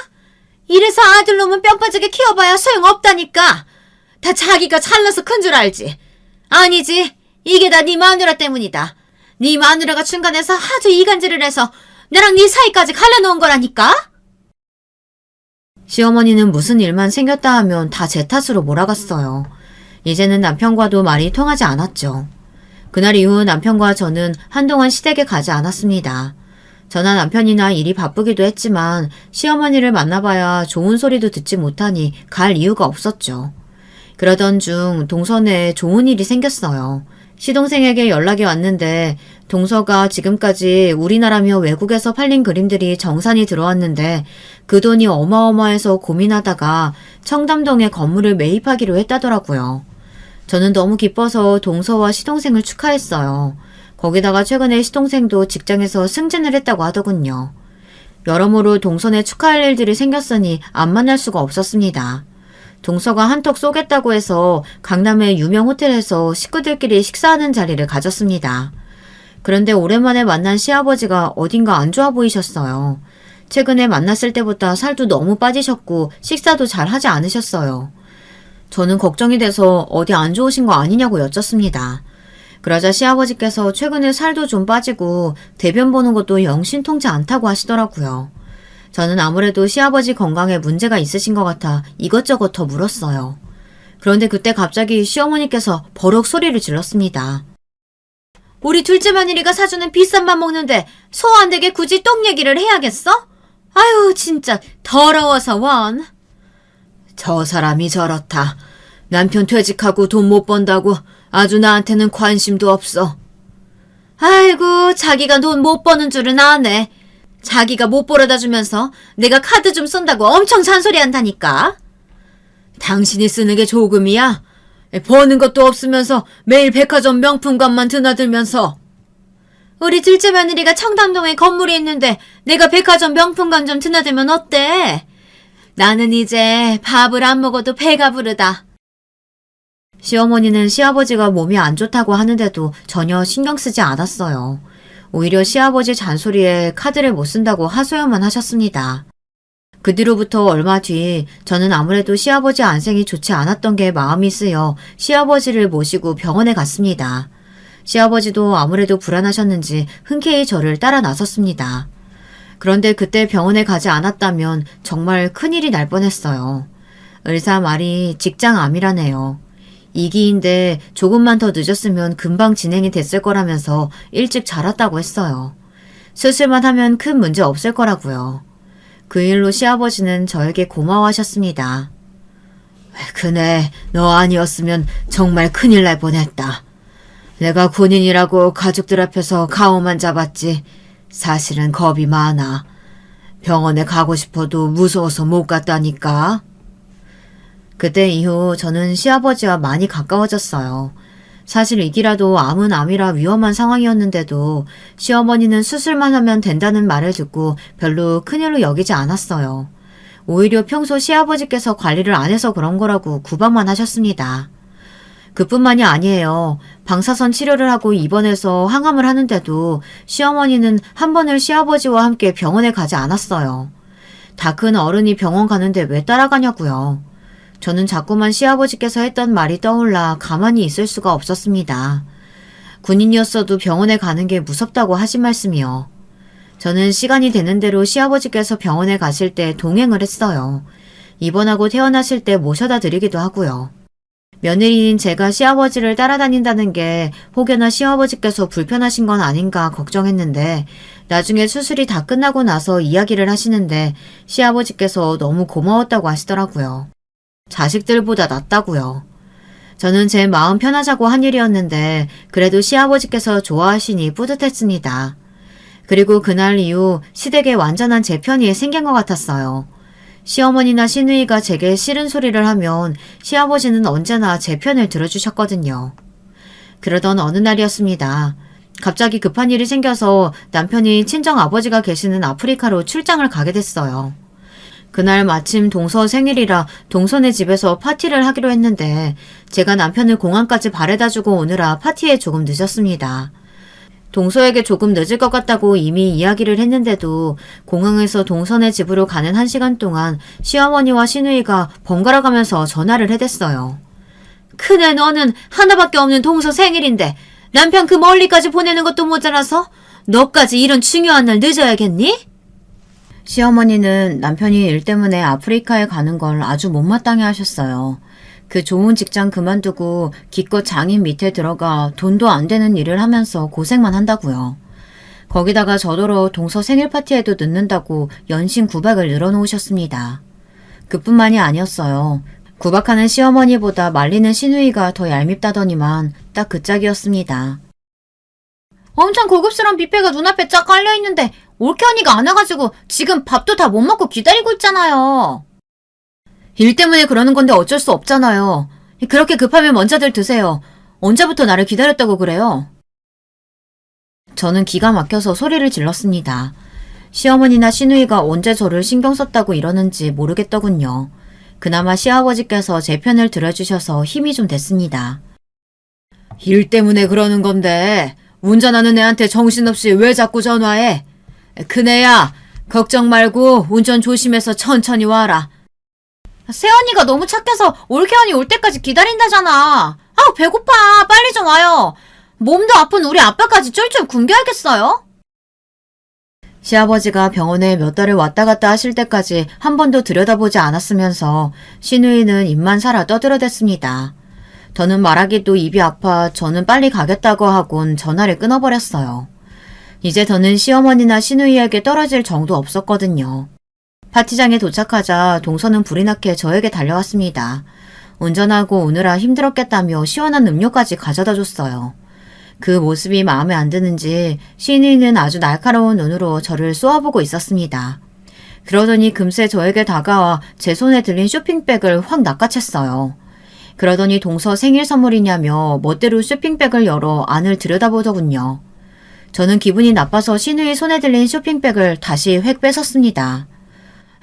이래서 아들놈은 뼈 빠지게 키워봐야 소용없다니까. 다 자기가 잘나서 큰 줄 알지. 아니지. 이게 다 네 마누라 때문이다. 네 마누라가 중간에서 아주 이간질을 해서 나랑 네 사이까지 갈라놓은 거라니까? 시어머니는 무슨 일만 생겼다 하면 다 제 탓으로 몰아갔어요. 이제는 남편과도 말이 통하지 않았죠. 그날 이후 남편과 저는 한동안 시댁에 가지 않았습니다. 저나 남편이나 일이 바쁘기도 했지만 시어머니를 만나봐야 좋은 소리도 듣지 못하니 갈 이유가 없었죠. 그러던 중 동서에 좋은 일이 생겼어요. 시동생에게 연락이 왔는데 동서가 지금까지 우리나라며 외국에서 팔린 그림들이 정산이 들어왔는데 그 돈이 어마어마해서 고민하다가 청담동에 건물을 매입하기로 했다더라고요. 저는 너무 기뻐서 동서와 시동생을 축하했어요. 거기다가 최근에 시동생도 직장에서 승진을 했다고 하더군요. 여러모로 동서에 축하할 일들이 생겼으니 안 만날 수가 없었습니다. 동서가 한턱 쏘겠다고 해서 강남의 유명 호텔에서 식구들끼리 식사하는 자리를 가졌습니다. 그런데 오랜만에 만난 시아버지가 어딘가 안 좋아 보이셨어요. 최근에 만났을 때보다 살도 너무 빠지셨고 식사도 잘 하지 않으셨어요. 저는 걱정이 돼서 어디 안 좋으신 거 아니냐고 여쭙습니다. 그러자 시아버지께서 최근에 살도 좀 빠지고 대변 보는 것도 영 신통치 않다고 하시더라고요. 저는 아무래도 시아버지 건강에 문제가 있으신 것 같아 이것저것 더 물었어요. 그런데 그때 갑자기 시어머니께서 버럭 소리를 질렀습니다. 우리 둘째 며느리가 사주는 비싼 밥 먹는데 소 안 되게 굳이 똥 얘기를 해야겠어? 아유 진짜 더러워서 원. 저 사람이 저렇다. 남편 퇴직하고 돈 못 번다고 아주 나한테는 관심도 없어. 아이고 자기가 돈 못 버는 줄은 아네. 자기가 못 벌어다 주면서 내가 카드 좀 쓴다고 엄청 잔소리한다니까. 당신이 쓰는 게 조금이야? 버는 것도 없으면서 매일 백화점 명품관만 드나들면서. 우리 둘째 며느리가 청담동에 건물이 있는데 내가 백화점 명품관 좀 드나들면 어때? 나는 이제 밥을 안 먹어도 배가 부르다. 시어머니는 시아버지가 몸이 안 좋다고 하는데도 전혀 신경 쓰지 않았어요. 오히려 시아버지 잔소리에 카드를 못 쓴다고 하소연만 하셨습니다. 그 뒤로부터 얼마 뒤 저는 아무래도 시아버지 안색이 좋지 않았던 게 마음이 쓰여 시아버지를 모시고 병원에 갔습니다. 시아버지도 아무래도 불안하셨는지 흔쾌히 저를 따라 나섰습니다. 그런데 그때 병원에 가지 않았다면 정말 큰일이 날 뻔했어요. 의사 말이 직장암이라네요. 2기인데 조금만 더 늦었으면 금방 진행이 됐을 거라면서 일찍 자랐다고 했어요. 수술만 하면 큰 문제 없을 거라고요. 그 일로 시아버지는 저에게 고마워하셨습니다. 그네, 너 아니었으면 정말 큰일 날 뻔했다. 내가 군인이라고 가족들 앞에서 가오만 잡았지. 사실은 겁이 많아. 병원에 가고 싶어도 무서워서 못 갔다니까. 그때 이후 저는 시아버지와 많이 가까워졌어요. 사실 이기라도 암은 암이라 위험한 상황이었는데도 시어머니는 수술만 하면 된다는 말을 듣고 별로 큰일로 여기지 않았어요. 오히려 평소 시아버지께서 관리를 안 해서 그런 거라고 구박만 하셨습니다. 그뿐만이 아니에요. 방사선 치료를 하고 입원해서 항암을 하는데도 시어머니는 한 번을 시아버지와 함께 병원에 가지 않았어요. 다 큰 어른이 병원 가는데 왜 따라가냐고요. 저는 자꾸만 시아버지께서 했던 말이 떠올라 가만히 있을 수가 없었습니다. 군인이었어도 병원에 가는 게 무섭다고 하신 말씀이요. 저는 시간이 되는 대로 시아버지께서 병원에 가실 때 동행을 했어요. 입원하고 퇴원하실 때 모셔다 드리기도 하고요. 며느리인 제가 시아버지를 따라다닌다는 게 혹여나 시아버지께서 불편하신 건 아닌가 걱정했는데 나중에 수술이 다 끝나고 나서 이야기를 하시는데 시아버지께서 너무 고마웠다고 하시더라고요. 자식들보다 낫다고요. 저는 제 마음 편하자고 한 일이었는데 그래도 시아버지께서 좋아하시니 뿌듯했습니다. 그리고 그날 이후 시댁에 완전한 제 편이 생긴 것 같았어요. 시어머니나 시누이가 제게 싫은 소리를 하면 시아버지는 언제나 제 편을 들어주셨거든요. 그러던 어느 날이었습니다. 갑자기 급한 일이 생겨서 남편이 친정 아버지가 계시는 아프리카로 출장을 가게 됐어요. 그날 마침 동서 생일이라 동서네 집에서 파티를 하기로 했는데 제가 남편을 공항까지 바래다주고 오느라 파티에 조금 늦었습니다. 동서에게 조금 늦을 것 같다고 이미 이야기를 했는데도 공항에서 동서네 집으로 가는 1시간 동안 시어머니와 시누이가 번갈아 가면서 전화를 해댔어요. 큰애 너는 하나밖에 없는 동서 생일인데 남편 그 멀리까지 보내는 것도 모자라서 너까지 이런 중요한 날 늦어야겠니? 시어머니는 남편이 일 때문에 아프리카에 가는 걸 아주 못마땅해 하셨어요. 그 좋은 직장 그만두고 기껏 장인 밑에 들어가 돈도 안 되는 일을 하면서 고생만 한다고요. 거기다가 저더러 동서 생일 파티에도 늦는다고 연신 구박을 늘어놓으셨습니다. 그뿐만이 아니었어요. 구박하는 시어머니보다 말리는 시누이가 더 얄밉다더니만 딱 그 짝이었습니다. 엄청 고급스러운 뷔페가 눈앞에 쫙 깔려있는데 올케 언니가 안 와가지고 지금 밥도 다 못 먹고 기다리고 있잖아요. 일 때문에 그러는 건데 어쩔 수 없잖아요. 그렇게 급하면 먼저들 드세요. 언제부터 나를 기다렸다고 그래요? 저는 기가 막혀서 소리를 질렀습니다. 시어머니나 시누이가 언제 저를 신경 썼다고 이러는지 모르겠더군요. 그나마 시아버지께서 제 편을 들어주셔서 힘이 좀 됐습니다. 일 때문에 그러는 건데 운전하는 애한테 정신없이 왜 자꾸 전화해? 큰애야, 걱정 말고 운전 조심해서 천천히 와라. 세연이가 너무 착해서 올케언니 올 때까지 기다린다잖아. 아, 배고파. 빨리 좀 와요. 몸도 아픈 우리 아빠까지 쫄쫄 굶겨야겠어요? 시아버지가 병원에 몇 달을 왔다 갔다 하실 때까지 한 번도 들여다보지 않았으면서 신우이는 입만 살아 떠들어댔습니다. 더는 말하기도 입이 아파 저는 빨리 가겠다고 하곤 전화를 끊어버렸어요. 이제 더는 시어머니나 신우이에게 떨어질 정도 없었거든요. 파티장에 도착하자 동서는 불이 나게 저에게 달려왔습니다. 운전하고 오느라 힘들었겠다며 시원한 음료까지 가져다 줬어요. 그 모습이 마음에 안 드는지 신우이는 아주 날카로운 눈으로 저를 쏘아보고 있었습니다. 그러더니 금세 저에게 다가와 제 손에 들린 쇼핑백을 확 낚아챘어요. 그러더니 동서 생일 선물이냐며 멋대로 쇼핑백을 열어 안을 들여다보더군요. 저는 기분이 나빠서 신우이 손에 들린 쇼핑백을 다시 획 뺏었습니다.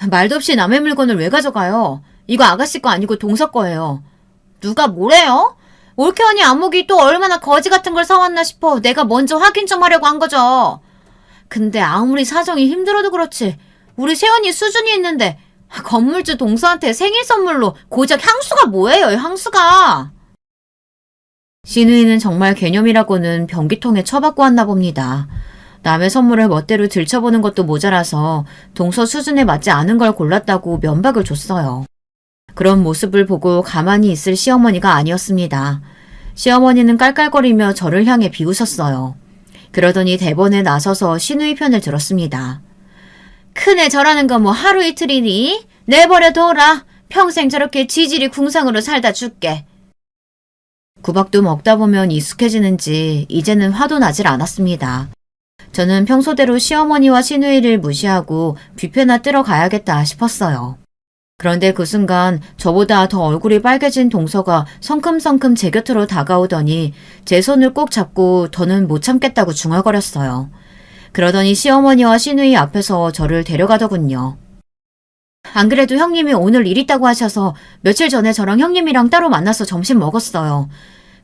말도 없이 남의 물건을 왜 가져가요? 이거 아가씨 거 아니고 동서 거예요. 누가 뭐래요? 올케언니 안목이 또 얼마나 거지 같은 걸 사왔나 싶어 내가 먼저 확인 좀 하려고 한 거죠. 근데 아무리 사정이 힘들어도 그렇지 우리 세연이 수준이 있는데 건물주 동서한테 생일 선물로 고작 향수가 뭐예요, 향수가. 신우이는 정말 개념이라고는 변기통에 처박고 왔나 봅니다. 남의 선물을 멋대로 들춰보는 것도 모자라서 동서 수준에 맞지 않은 걸 골랐다고 면박을 줬어요. 그런 모습을 보고 가만히 있을 시어머니가 아니었습니다. 시어머니는 깔깔거리며 저를 향해 비웃었어요. 그러더니 대번에 나서서 신우이 편을 들었습니다. 큰애 저라는 거 뭐 하루 이틀이니? 내버려둬라. 평생 저렇게 지질이 궁상으로 살다 죽게. 구박도 먹다 보면 익숙해지는지 이제는 화도 나질 않았습니다. 저는 평소대로 시어머니와 시누이를 무시하고 뷔페나 뜨러 가야겠다 싶었어요. 그런데 그 순간 저보다 더 얼굴이 빨개진 동서가 성큼성큼 제 곁으로 다가오더니 제 손을 꼭 잡고 더는 못 참겠다고 중얼거렸어요. 그러더니 시어머니와 시누이 앞에서 저를 데려가더군요. 안 그래도 형님이 오늘 일 있다고 하셔서 며칠 전에 저랑 형님이랑 따로 만나서 점심 먹었어요.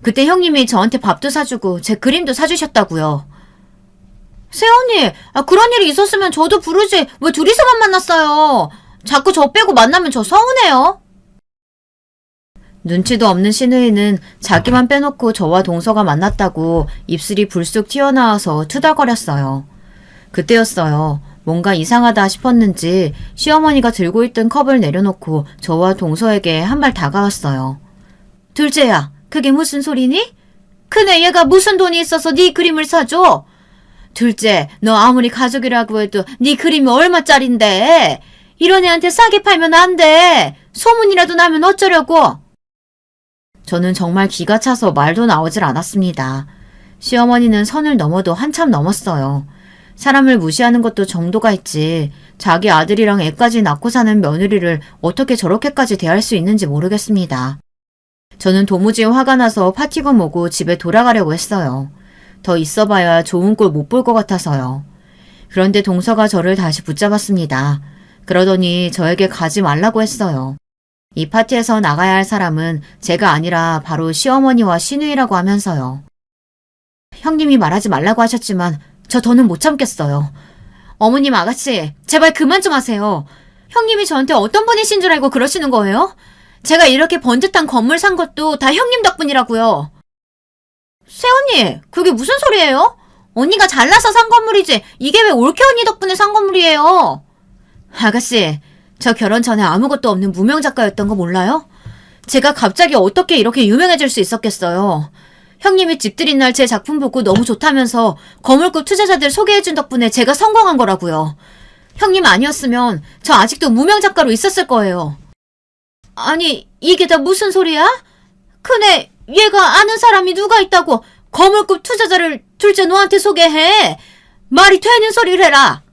그때 형님이 저한테 밥도 사주고 제 그림도 사주셨다고요. 세연이, 그런 일이 있었으면 저도 부르지 왜 둘이서만 만났어요? 자꾸 저 빼고 만나면 저 서운해요. 눈치도 없는 시누이는 자기만 빼놓고 저와 동서가 만났다고 입술이 불쑥 튀어나와서 투덜거렸어요. 그때였어요. 뭔가 이상하다 싶었는지 시어머니가 들고 있던 컵을 내려놓고 저와 동서에게 한 발 다가왔어요. 둘째야, 그게 무슨 소리니? 큰애 얘가 무슨 돈이 있어서 네 그림을 사줘? 둘째, 너 아무리 가족이라고 해도 네 그림이 얼마짜린데? 이런 애한테 싸게 팔면 안 돼. 소문이라도 나면 어쩌려고? 저는 정말 기가 차서 말도 나오질 않았습니다. 시어머니는 선을 넘어도 한참 넘었어요. 사람을 무시하는 것도 정도가 있지 자기 아들이랑 애까지 낳고 사는 며느리를 어떻게 저렇게까지 대할 수 있는지 모르겠습니다. 저는 도무지 화가 나서 파티고 뭐고 집에 돌아가려고 했어요. 더 있어봐야 좋은 꼴 못 볼 것 같아서요. 그런데 동서가 저를 다시 붙잡았습니다. 그러더니 저에게 가지 말라고 했어요. 이 파티에서 나가야 할 사람은 제가 아니라 바로 시어머니와 시누이라고 하면서요. 형님이 말하지 말라고 하셨지만 저 더는 못 참겠어요. 어머님 아가씨, 제발 그만 좀 하세요. 형님이 저한테 어떤 분이신 줄 알고 그러시는 거예요? 제가 이렇게 번듯한 건물 산 것도 다 형님 덕분이라고요. 새언니, 그게 무슨 소리예요? 언니가 잘나서 산 건물이지 이게 왜 올케 언니 덕분에 산 건물이에요? 아가씨, 저 결혼 전에 아무것도 없는 무명 작가였던 거 몰라요? 제가 갑자기 어떻게 이렇게 유명해질 수 있었겠어요. 형님이 집들인 날 제 작품 보고 너무 좋다면서 거물급 투자자들 소개해준 덕분에 제가 성공한 거라고요. 형님 아니었으면 저 아직도 무명 작가로 있었을 거예요. 아니, 이게 다 무슨 소리야? 큰애, 얘가 아는 사람이 누가 있다고 거물급 투자자를 둘째 너한테 소개해. 말이 되는 소리를 해라.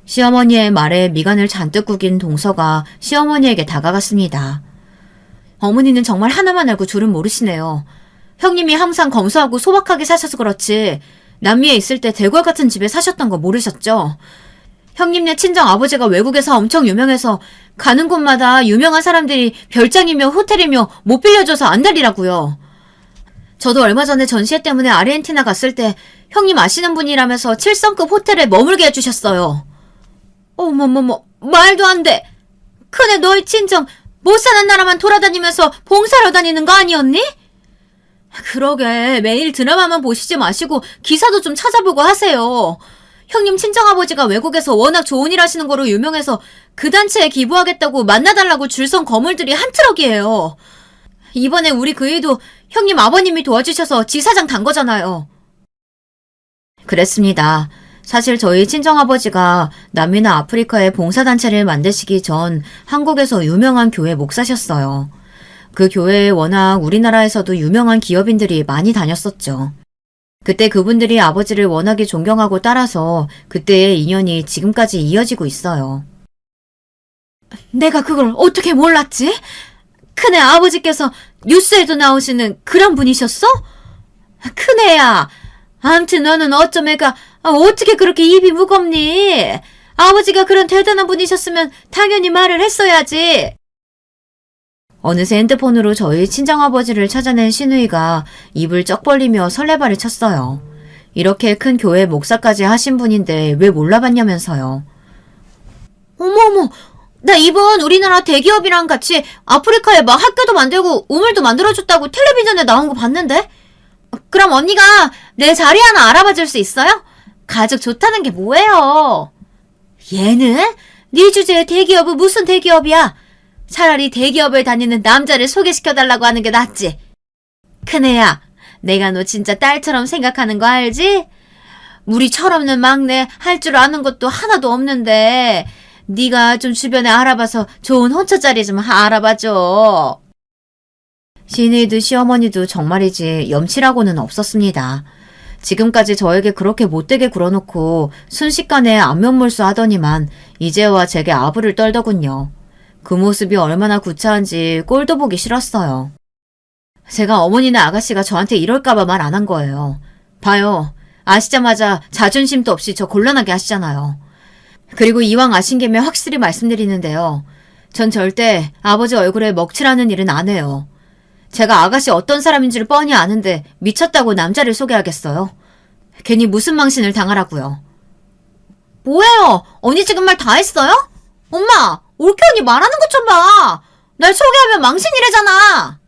시어머니의 말에 미간을 잔뜩 구긴 동서가 시어머니에게 다가갔습니다. 어머니는 정말 하나만 알고 둘은 모르시네요. 형님이 항상 검소하고 소박하게 사셔서 그렇지 남미에 있을 때 대궐 같은 집에 사셨던 거 모르셨죠? 형님네 친정 아버지가 외국에서 엄청 유명해서 가는 곳마다 유명한 사람들이 별장이며 호텔이며 못 빌려줘서 안달이라고요. 저도 얼마 전에 전시회 때문에 아르헨티나 갔을 때 형님 아시는 분이라면서 7성급 호텔에 머물게 해주셨어요. 어머머머, 말도 안 돼. 큰애 너희 친정 못 사는 나라만 돌아다니면서 봉사하러 다니는 거 아니었니? 그러게 매일 드라마만 보시지 마시고 기사도 좀 찾아보고 하세요. 형님 친정아버지가 외국에서 워낙 좋은 일 하시는 거로 유명해서 그 단체에 기부하겠다고 만나달라고 줄 선 거물들이 한 트럭이에요. 이번에 우리 그 일도 형님 아버님이 도와주셔서 지사장 단 거잖아요. 그랬습니다. 사실 저희 친정아버지가 남미나 아프리카에 봉사단체를 만드시기 전 한국에서 유명한 교회 목사셨어요. 그 교회에 워낙 우리나라에서도 유명한 기업인들이 많이 다녔었죠. 그때 그분들이 아버지를 워낙에 존경하고 따라서 그때의 인연이 지금까지 이어지고 있어요. 내가 그걸 어떻게 몰랐지? 큰애 아버지께서 뉴스에도 나오시는 그런 분이셨어? 큰애야, 암튼 너는 어쩜 애가 어떻게 그렇게 입이 무겁니? 아버지가 그런 대단한 분이셨으면 당연히 말을 했어야지. 어느새 핸드폰으로 저희 친정아버지를 찾아낸 시누이가 입을 쩍 벌리며 설레발을 쳤어요. 이렇게 큰 교회 목사까지 하신 분인데 왜 몰라봤냐면서요. 어머어머, 나 이번 우리나라 대기업이랑 같이 아프리카에 막 학교도 만들고 우물도 만들어줬다고 텔레비전에 나온 거 봤는데? 그럼 언니가 내 자리 하나 알아봐 줄 수 있어요? 가족 좋다는 게 뭐예요? 얘는? 네 주제에 대기업은 무슨 대기업이야? 차라리 대기업을 다니는 남자를 소개시켜달라고 하는 게 낫지. 큰애야, 내가 너 진짜 딸처럼 생각하는 거 알지? 우리 철없는 막내 할 줄 아는 것도 하나도 없는데 네가 좀 주변에 알아봐서 좋은 혼처 자리 좀 알아봐줘. 시누이도 시어머니도 정말이지 염치라고는 없었습니다. 지금까지 저에게 그렇게 못되게 굴어놓고 순식간에 안면몰수 하더니만 이제와 제게 아부를 떨더군요. 그 모습이 얼마나 구차한지 꼴도 보기 싫었어요. 제가 어머니나 아가씨가 저한테 이럴까봐 말 안 한 거예요. 봐요. 아시자마자 자존심도 없이 저 곤란하게 하시잖아요. 그리고 이왕 아신 김에 확실히 말씀드리는데요. 전 절대 아버지 얼굴에 먹칠하는 일은 안 해요. 제가 아가씨 어떤 사람인 줄 뻔히 아는데 미쳤다고 남자를 소개하겠어요? 괜히 무슨 망신을 당하라고요. 뭐예요? 언니 지금 말 다 했어요? 엄마! 올케 언니 말하는 것 좀 봐. 날 소개하면 망신이래잖아.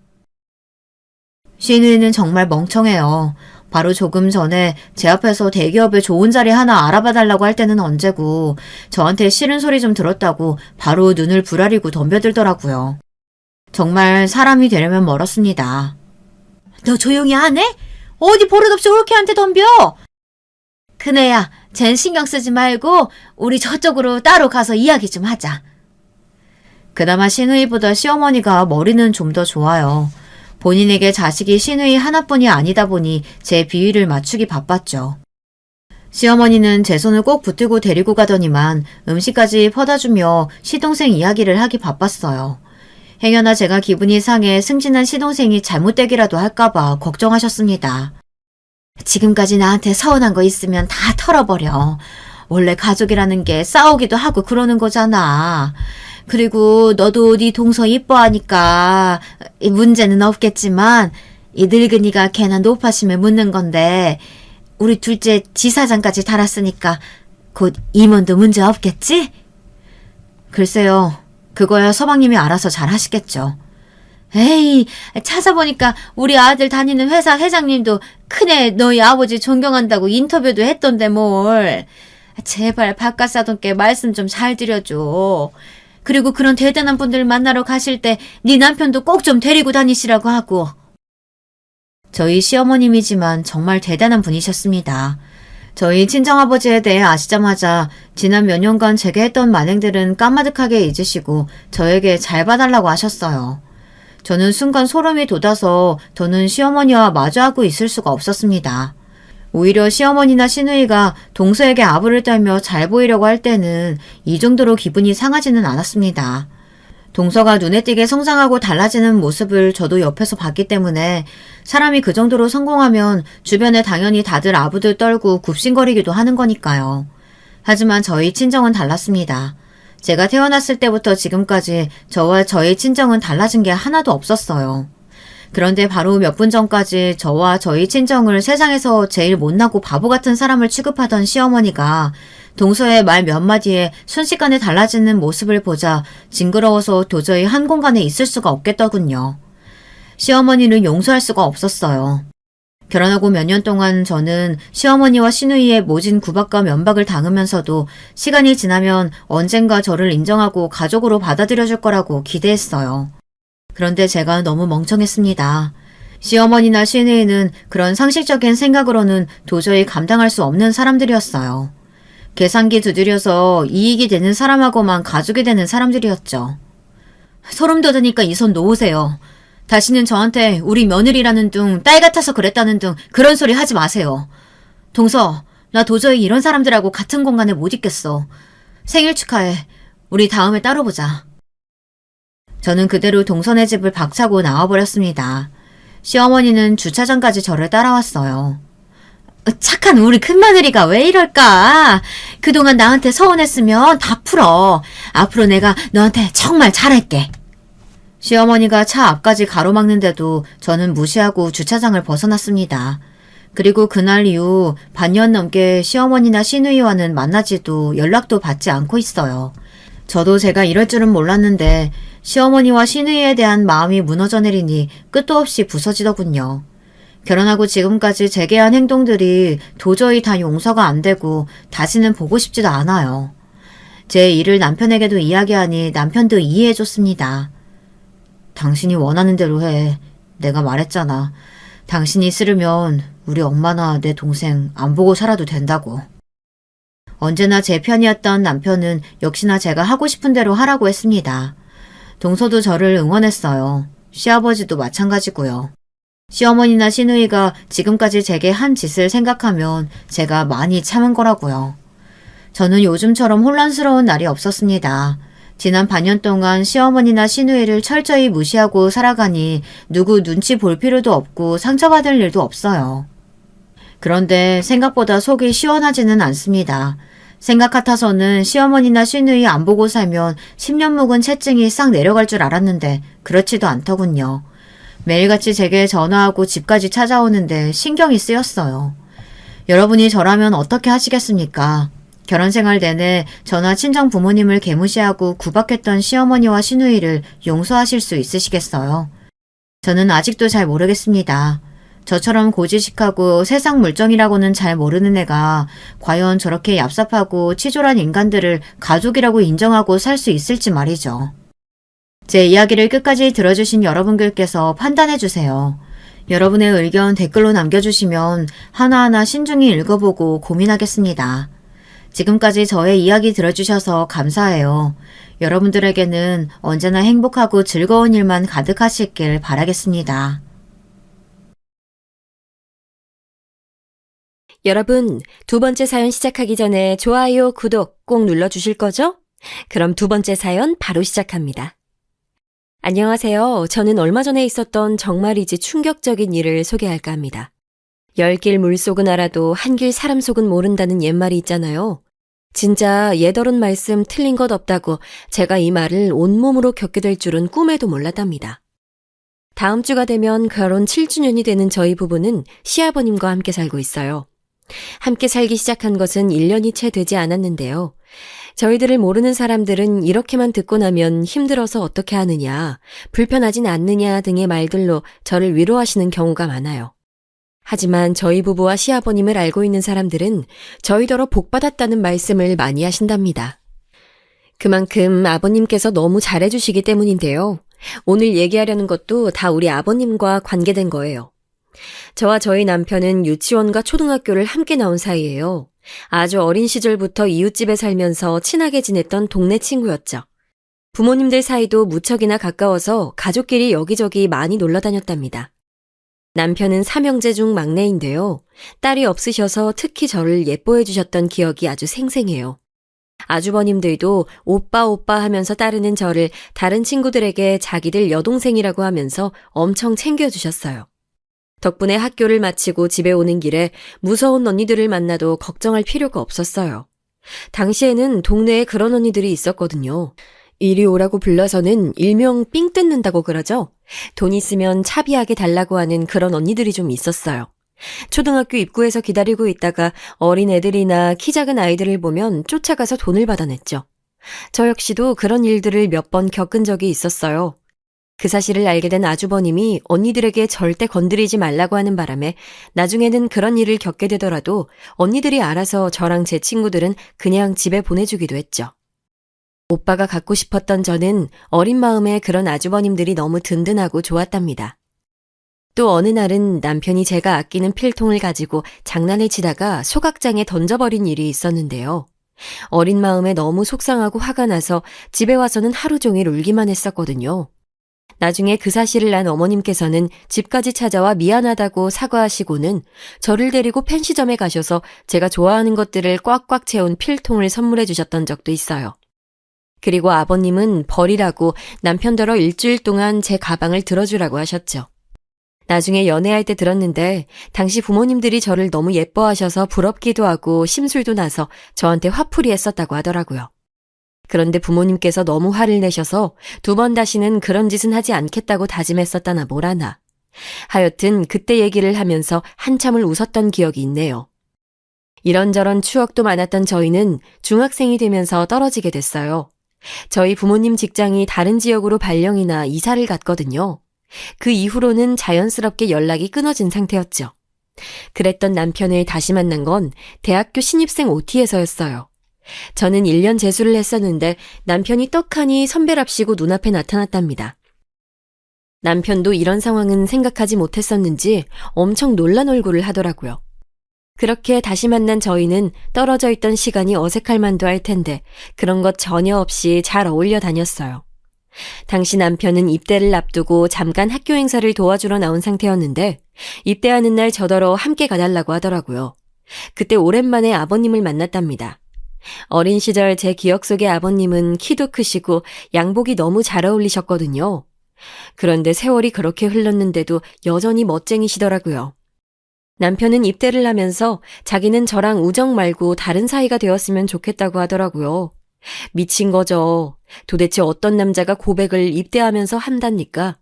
시누이는 정말 멍청해요. 바로 조금 전에 제 앞에서 대기업에 좋은 자리 하나 알아봐달라고 할 때는 언제고 저한테 싫은 소리 좀 들었다고 바로 눈을 부라리고 덤벼들더라고요. 정말 사람이 되려면 멀었습니다. 너 조용히 하네? 어디 버릇없이 올케한테 덤벼? 큰애야, 쟨 신경 쓰지 말고 우리 저쪽으로 따로 가서 이야기 좀 하자. 그나마 시누이보다 시어머니가 머리는 좀 더 좋아요. 본인에게 자식이 시누이 하나뿐이 아니다 보니 제 비위를 맞추기 바빴죠. 시어머니는 제 손을 꼭 붙들고 데리고 가더니만 음식까지 퍼다주며 시동생 이야기를 하기 바빴어요. 행여나 제가 기분이 상해 승진한 시동생이 잘못되기라도 할까봐 걱정하셨습니다. 지금까지 나한테 서운한 거 있으면 다 털어버려. 원래 가족이라는 게 싸우기도 하고 그러는 거잖아. 그리고 너도 네 동서 이뻐하니까 문제는 없겠지만 이 늙은이가 걔나 노파심에 묻는 건데 우리 둘째 지사장까지 달았으니까 곧 임원도 문제 없겠지? 글쎄요. 그거야 서방님이 알아서 잘 하시겠죠. 에이, 찾아보니까 우리 아들 다니는 회사 회장님도 큰애 너희 아버지 존경한다고 인터뷰도 했던데 뭘. 제발 바깥사돈께 말씀 좀 잘 드려줘. 그리고 그런 대단한 분들 만나러 가실 때 네 남편도 꼭 좀 데리고 다니시라고 하고. 저희 시어머님이지만 정말 대단한 분이셨습니다. 저희 친정아버지에 대해 아시자마자 지난 몇 년간 제게 했던 만행들은 까마득하게 잊으시고 저에게 잘 봐달라고 하셨어요. 저는 순간 소름이 돋아서 더는 시어머니와 마주하고 있을 수가 없었습니다. 오히려 시어머니나 시누이가 동서에게 아부를 떨며 잘 보이려고 할 때는 이 정도로 기분이 상하지는 않았습니다. 동서가 눈에 띄게 성장하고 달라지는 모습을 저도 옆에서 봤기 때문에 사람이 그 정도로 성공하면 주변에 당연히 다들 아부들 떨고 굽신거리기도 하는 거니까요. 하지만 저희 친정은 달랐습니다. 제가 태어났을 때부터 지금까지 저와 저희 친정은 달라진 게 하나도 없었어요. 그런데 바로 몇 분 전까지 저와 저희 친정을 세상에서 제일 못나고 바보 같은 사람을 취급하던 시어머니가 동서의 말 몇 마디에 순식간에 달라지는 모습을 보자 징그러워서 도저히 한 공간에 있을 수가 없겠더군요. 시어머니는 용서할 수가 없었어요. 결혼하고 몇 년 동안 저는 시어머니와 시누이의 모진 구박과 면박을 당하면서도 시간이 지나면 언젠가 저를 인정하고 가족으로 받아들여줄 거라고 기대했어요. 그런데 제가 너무 멍청했습니다. 시어머니나 시누이는 그런 상식적인 생각으로는 도저히 감당할 수 없는 사람들이었어요. 계산기 두드려서 이익이 되는 사람하고만 가족이 되는 사람들이었죠. 소름 돋으니까 이 손 놓으세요. 다시는 저한테 우리 며느리라는 둥, 딸 같아서 그랬다는 둥 그런 소리 하지 마세요. 동서, 나 도저히 이런 사람들하고 같은 공간에 못 있겠어. 생일 축하해. 우리 다음에 따로 보자. 저는 그대로 동선의 집을 박차고 나와버렸습니다. 시어머니는 주차장까지 저를 따라왔어요. 착한 우리 큰며느리가 왜 이럴까? 그동안 나한테 서운했으면 다 풀어. 앞으로 내가 너한테 정말 잘할게. 시어머니가 차 앞까지 가로막는데도 저는 무시하고 주차장을 벗어났습니다. 그리고 그날 이후 반년 넘게 시어머니나 시누이와는 만나지도 연락도 받지 않고 있어요. 저도 제가 이럴 줄은 몰랐는데 시어머니와 시누이에 대한 마음이 무너져 내리니 끝도 없이 부서지더군요. 결혼하고 지금까지 제게 한 행동들이 도저히 다 용서가 안 되고 다시는 보고 싶지도 않아요. 제 일을 남편에게도 이야기하니 남편도 이해해줬습니다. 당신이 원하는 대로 해. 내가 말했잖아. 당신이 싫으면 우리 엄마나 내 동생 안 보고 살아도 된다고. 언제나 제 편이었던 남편은 역시나 제가 하고 싶은 대로 하라고 했습니다. 동서도 저를 응원했어요. 시아버지도 마찬가지고요. 시어머니나 시누이가 지금까지 제게 한 짓을 생각하면 제가 많이 참은 거라고요. 저는 요즘처럼 혼란스러운 날이 없었습니다. 지난 반년 동안 시어머니나 시누이를 철저히 무시하고 살아가니 누구 눈치 볼 필요도 없고 상처받을 일도 없어요. 그런데 생각보다 속이 시원하지는 않습니다. 생각 같아서는 시어머니나 시누이 안 보고 살면 10년 묵은 채증이 싹 내려갈 줄 알았는데 그렇지도 않더군요. 매일같이 제게 전화하고 집까지 찾아오는데 신경이 쓰였어요. 여러분이 저라면 어떻게 하시겠습니까? 결혼생활 내내 저나 친정 부모님을 개무시하고 구박했던 시어머니와 시누이를 용서하실 수 있으시겠어요? 저는 아직도 잘 모르겠습니다. 저처럼 고지식하고 세상 물정이라고는 잘 모르는 애가 과연 저렇게 얍삽하고 치졸한 인간들을 가족이라고 인정하고 살 수 있을지 말이죠. 제 이야기를 끝까지 들어주신 여러분들께서 판단해주세요. 여러분의 의견 댓글로 남겨주시면 하나하나 신중히 읽어보고 고민하겠습니다. 지금까지 저의 이야기 들어주셔서 감사해요. 여러분들에게는 언제나 행복하고 즐거운 일만 가득하시길 바라겠습니다. 여러분, 두 번째 사연 시작하기 전에 좋아요, 구독 꼭 눌러주실 거죠? 그럼 두 번째 사연 바로 시작합니다. 안녕하세요. 저는 얼마 전에 있었던 정말이지 충격적인 일을 소개할까 합니다. 열길 물속은 알아도 한길 사람 속은 모른다는 옛말이 있잖아요. 진짜 옛어른 말씀 틀린 것 없다고 제가 이 말을 온몸으로 겪게 될 줄은 꿈에도 몰랐답니다. 다음 주가 되면 결혼 7주년이 되는 저희 부부는 시아버님과 함께 살고 있어요. 함께 살기 시작한 것은 1년이 채 되지 않았는데요. 저희들을 모르는 사람들은 이렇게만 듣고 나면 힘들어서 어떻게 하느냐, 불편하진 않느냐 등의 말들로 저를 위로하시는 경우가 많아요. 하지만 저희 부부와 시아버님을 알고 있는 사람들은 저희더러 복받았다는 말씀을 많이 하신답니다. 그만큼 아버님께서 너무 잘해주시기 때문인데요. 오늘 얘기하려는 것도 다 우리 아버님과 관계된 거예요. 저와 저희 남편은 유치원과 초등학교를 함께 나온 사이예요. 아주 어린 시절부터 이웃집에 살면서 친하게 지냈던 동네 친구였죠. 부모님들 사이도 무척이나 가까워서 가족끼리 여기저기 많이 놀러 다녔답니다. 남편은 삼형제 중 막내인데요. 딸이 없으셔서 특히 저를 예뻐해 주셨던 기억이 아주 생생해요. 아주버님들도 오빠 오빠 하면서 따르는 저를 다른 친구들에게 자기들 여동생이라고 하면서 엄청 챙겨주셨어요. 덕분에 학교를 마치고 집에 오는 길에 무서운 언니들을 만나도 걱정할 필요가 없었어요. 당시에는 동네에 그런 언니들이 있었거든요. 이리 오라고 불러서는 일명 삥 뜯는다고 그러죠. 돈 있으면 차비하게 달라고 하는 그런 언니들이 좀 있었어요. 초등학교 입구에서 기다리고 있다가 어린 애들이나 키 작은 아이들을 보면 쫓아가서 돈을 받아냈죠. 저 역시도 그런 일들을 몇 번 겪은 적이 있었어요. 그 사실을 알게 된 아주버님이 언니들에게 절대 건드리지 말라고 하는 바람에 나중에는 그런 일을 겪게 되더라도 언니들이 알아서 저랑 제 친구들은 그냥 집에 보내주기도 했죠. 오빠가 갖고 싶었던 저는 어린 마음에 그런 아주버님들이 너무 든든하고 좋았답니다. 또 어느 날은 남편이 제가 아끼는 필통을 가지고 장난을 치다가 소각장에 던져버린 일이 있었는데요. 어린 마음에 너무 속상하고 화가 나서 집에 와서는 하루 종일 울기만 했었거든요. 나중에 그 사실을 난 어머님께서는 집까지 찾아와 미안하다고 사과하시고는 저를 데리고 펜시점에 가셔서 제가 좋아하는 것들을 꽉꽉 채운 필통을 선물해 주셨던 적도 있어요. 그리고 아버님은 버리라고 남편더러 일주일 동안 제 가방을 들어주라고 하셨죠. 나중에 연애할 때 들었는데 당시 부모님들이 저를 너무 예뻐하셔서 부럽기도 하고 심술도 나서 저한테 화풀이 했었다고 하더라고요. 그런데 부모님께서 너무 화를 내셔서 2번 다시는 그런 짓은 하지 않겠다고 다짐했었다나 뭐라나. 하여튼 그때 얘기를 하면서 한참을 웃었던 기억이 있네요. 이런저런 추억도 많았던 저희는 중학생이 되면서 떨어지게 됐어요. 저희 부모님 직장이 다른 지역으로 발령이나 이사를 갔거든요. 그 이후로는 자연스럽게 연락이 끊어진 상태였죠. 그랬던 남편을 다시 만난 건 대학교 신입생 OT에서였어요. 저는 1년 재수를 했었는데 남편이 떡하니 선배랍시고 눈앞에 나타났답니다. 남편도 이런 상황은 생각하지 못했었는지 엄청 놀란 얼굴을 하더라고요. 그렇게 다시 만난 저희는 떨어져 있던 시간이 어색할 만도 할 텐데 그런 것 전혀 없이 잘 어울려 다녔어요. 당시 남편은 입대를 앞두고 잠깐 학교 행사를 도와주러 나온 상태였는데 입대하는 날 저더러 함께 가달라고 하더라고요. 그때 오랜만에 아버님을 만났답니다. 어린 시절 제 기억 속의 아버님은 키도 크시고 양복이 너무 잘 어울리셨거든요. 그런데 세월이 그렇게 흘렀는데도 여전히 멋쟁이시더라고요. 남편은 입대를 하면서 자기는 저랑 우정 말고 다른 사이가 되었으면 좋겠다고 하더라고요. 미친 거죠. 도대체 어떤 남자가 고백을 입대하면서 한답니까?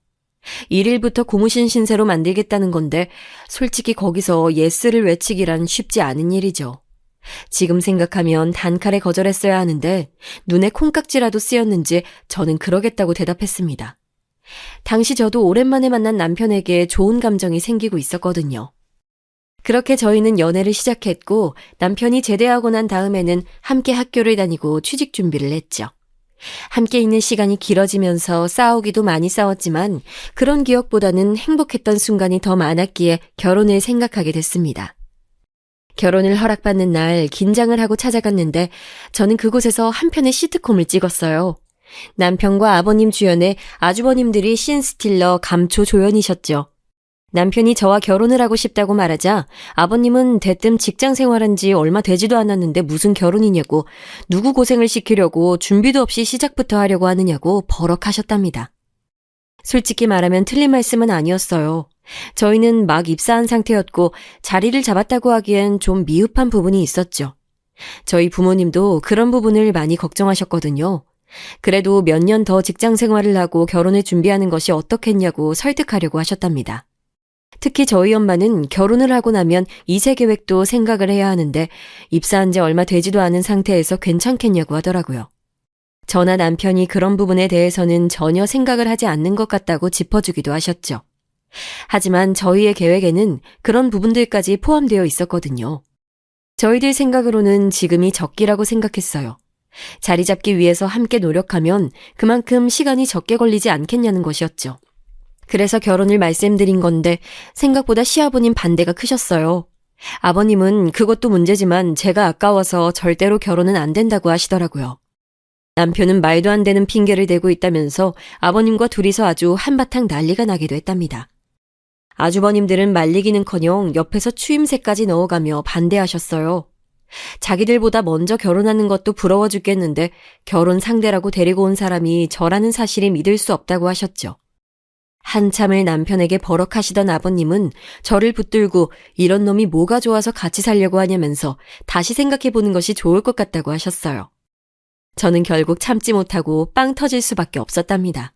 1일부터 고무신 신세로 만들겠다는 건데 솔직히 거기서 예스를 외치기란 쉽지 않은 일이죠. 지금 생각하면 단칼에 거절했어야 하는데 눈에 콩깍지라도 쓰였는지 저는 그러겠다고 대답했습니다. 당시 저도 오랜만에 만난 남편에게 좋은 감정이 생기고 있었거든요. 그렇게 저희는 연애를 시작했고 남편이 제대하고 난 다음에는 함께 학교를 다니고 취직 준비를 했죠. 함께 있는 시간이 길어지면서 싸우기도 많이 싸웠지만 그런 기억보다는 행복했던 순간이 더 많았기에 결혼을 생각하게 됐습니다. 결혼을 허락받는 날 긴장을 하고 찾아갔는데 저는 그곳에서 한 편의 시트콤을 찍었어요. 남편과 아버님 주연의 아주버님들이 씬스틸러 감초 조연이셨죠. 남편이 저와 결혼을 하고 싶다고 말하자 아버님은 대뜸 직장 생활한 지 얼마 되지도 않았는데 무슨 결혼이냐고 누구 고생을 시키려고 준비도 없이 시작부터 하려고 하느냐고 버럭하셨답니다. 솔직히 말하면 틀린 말씀은 아니었어요. 저희는 막 입사한 상태였고 자리를 잡았다고 하기엔 좀 미흡한 부분이 있었죠. 저희 부모님도 그런 부분을 많이 걱정하셨거든요. 그래도 몇 년 더 직장 생활을 하고 결혼을 준비하는 것이 어떻겠냐고 설득하려고 하셨답니다. 특히 저희 엄마는 결혼을 하고 나면 2세 계획도 생각을 해야 하는데 입사한 지 얼마 되지도 않은 상태에서 괜찮겠냐고 하더라고요. 저나 남편이 그런 부분에 대해서는 전혀 생각을 하지 않는 것 같다고 짚어주기도 하셨죠. 하지만 저희의 계획에는 그런 부분들까지 포함되어 있었거든요. 저희들 생각으로는 지금이 적기라고 생각했어요. 자리 잡기 위해서 함께 노력하면 그만큼 시간이 적게 걸리지 않겠냐는 것이었죠. 그래서 결혼을 말씀드린 건데 생각보다 시아버님 반대가 크셨어요. 아버님은 그것도 문제지만 제가 아까워서 절대로 결혼은 안 된다고 하시더라고요. 남편은 말도 안 되는 핑계를 대고 있다면서 아버님과 둘이서 아주 한바탕 난리가 나기도 했답니다. 아주버님들은 말리기는커녕 옆에서 추임새까지 넣어가며 반대하셨어요. 자기들보다 먼저 결혼하는 것도 부러워 죽겠는데 결혼 상대라고 데리고 온 사람이 저라는 사실이 믿을 수 없다고 하셨죠. 한참을 남편에게 버럭하시던 아버님은 저를 붙들고 이런 놈이 뭐가 좋아서 같이 살려고 하냐면서 다시 생각해보는 것이 좋을 것 같다고 하셨어요. 저는 결국 참지 못하고 빵 터질 수밖에 없었답니다.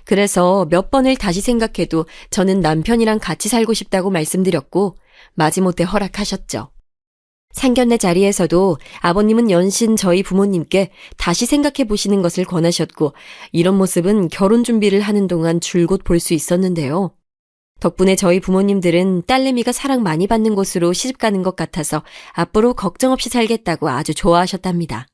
그래서 몇 번을 다시 생각해도 저는 남편이랑 같이 살고 싶다고 말씀드렸고 마지못해 허락하셨죠. 상견례 자리에서도 아버님은 연신 저희 부모님께 다시 생각해 보시는 것을 권하셨고 이런 모습은 결혼 준비를 하는 동안 줄곧 볼 수 있었는데요. 덕분에 저희 부모님들은 딸내미가 사랑 많이 받는 곳으로 시집가는 것 같아서 앞으로 걱정 없이 살겠다고 아주 좋아하셨답니다.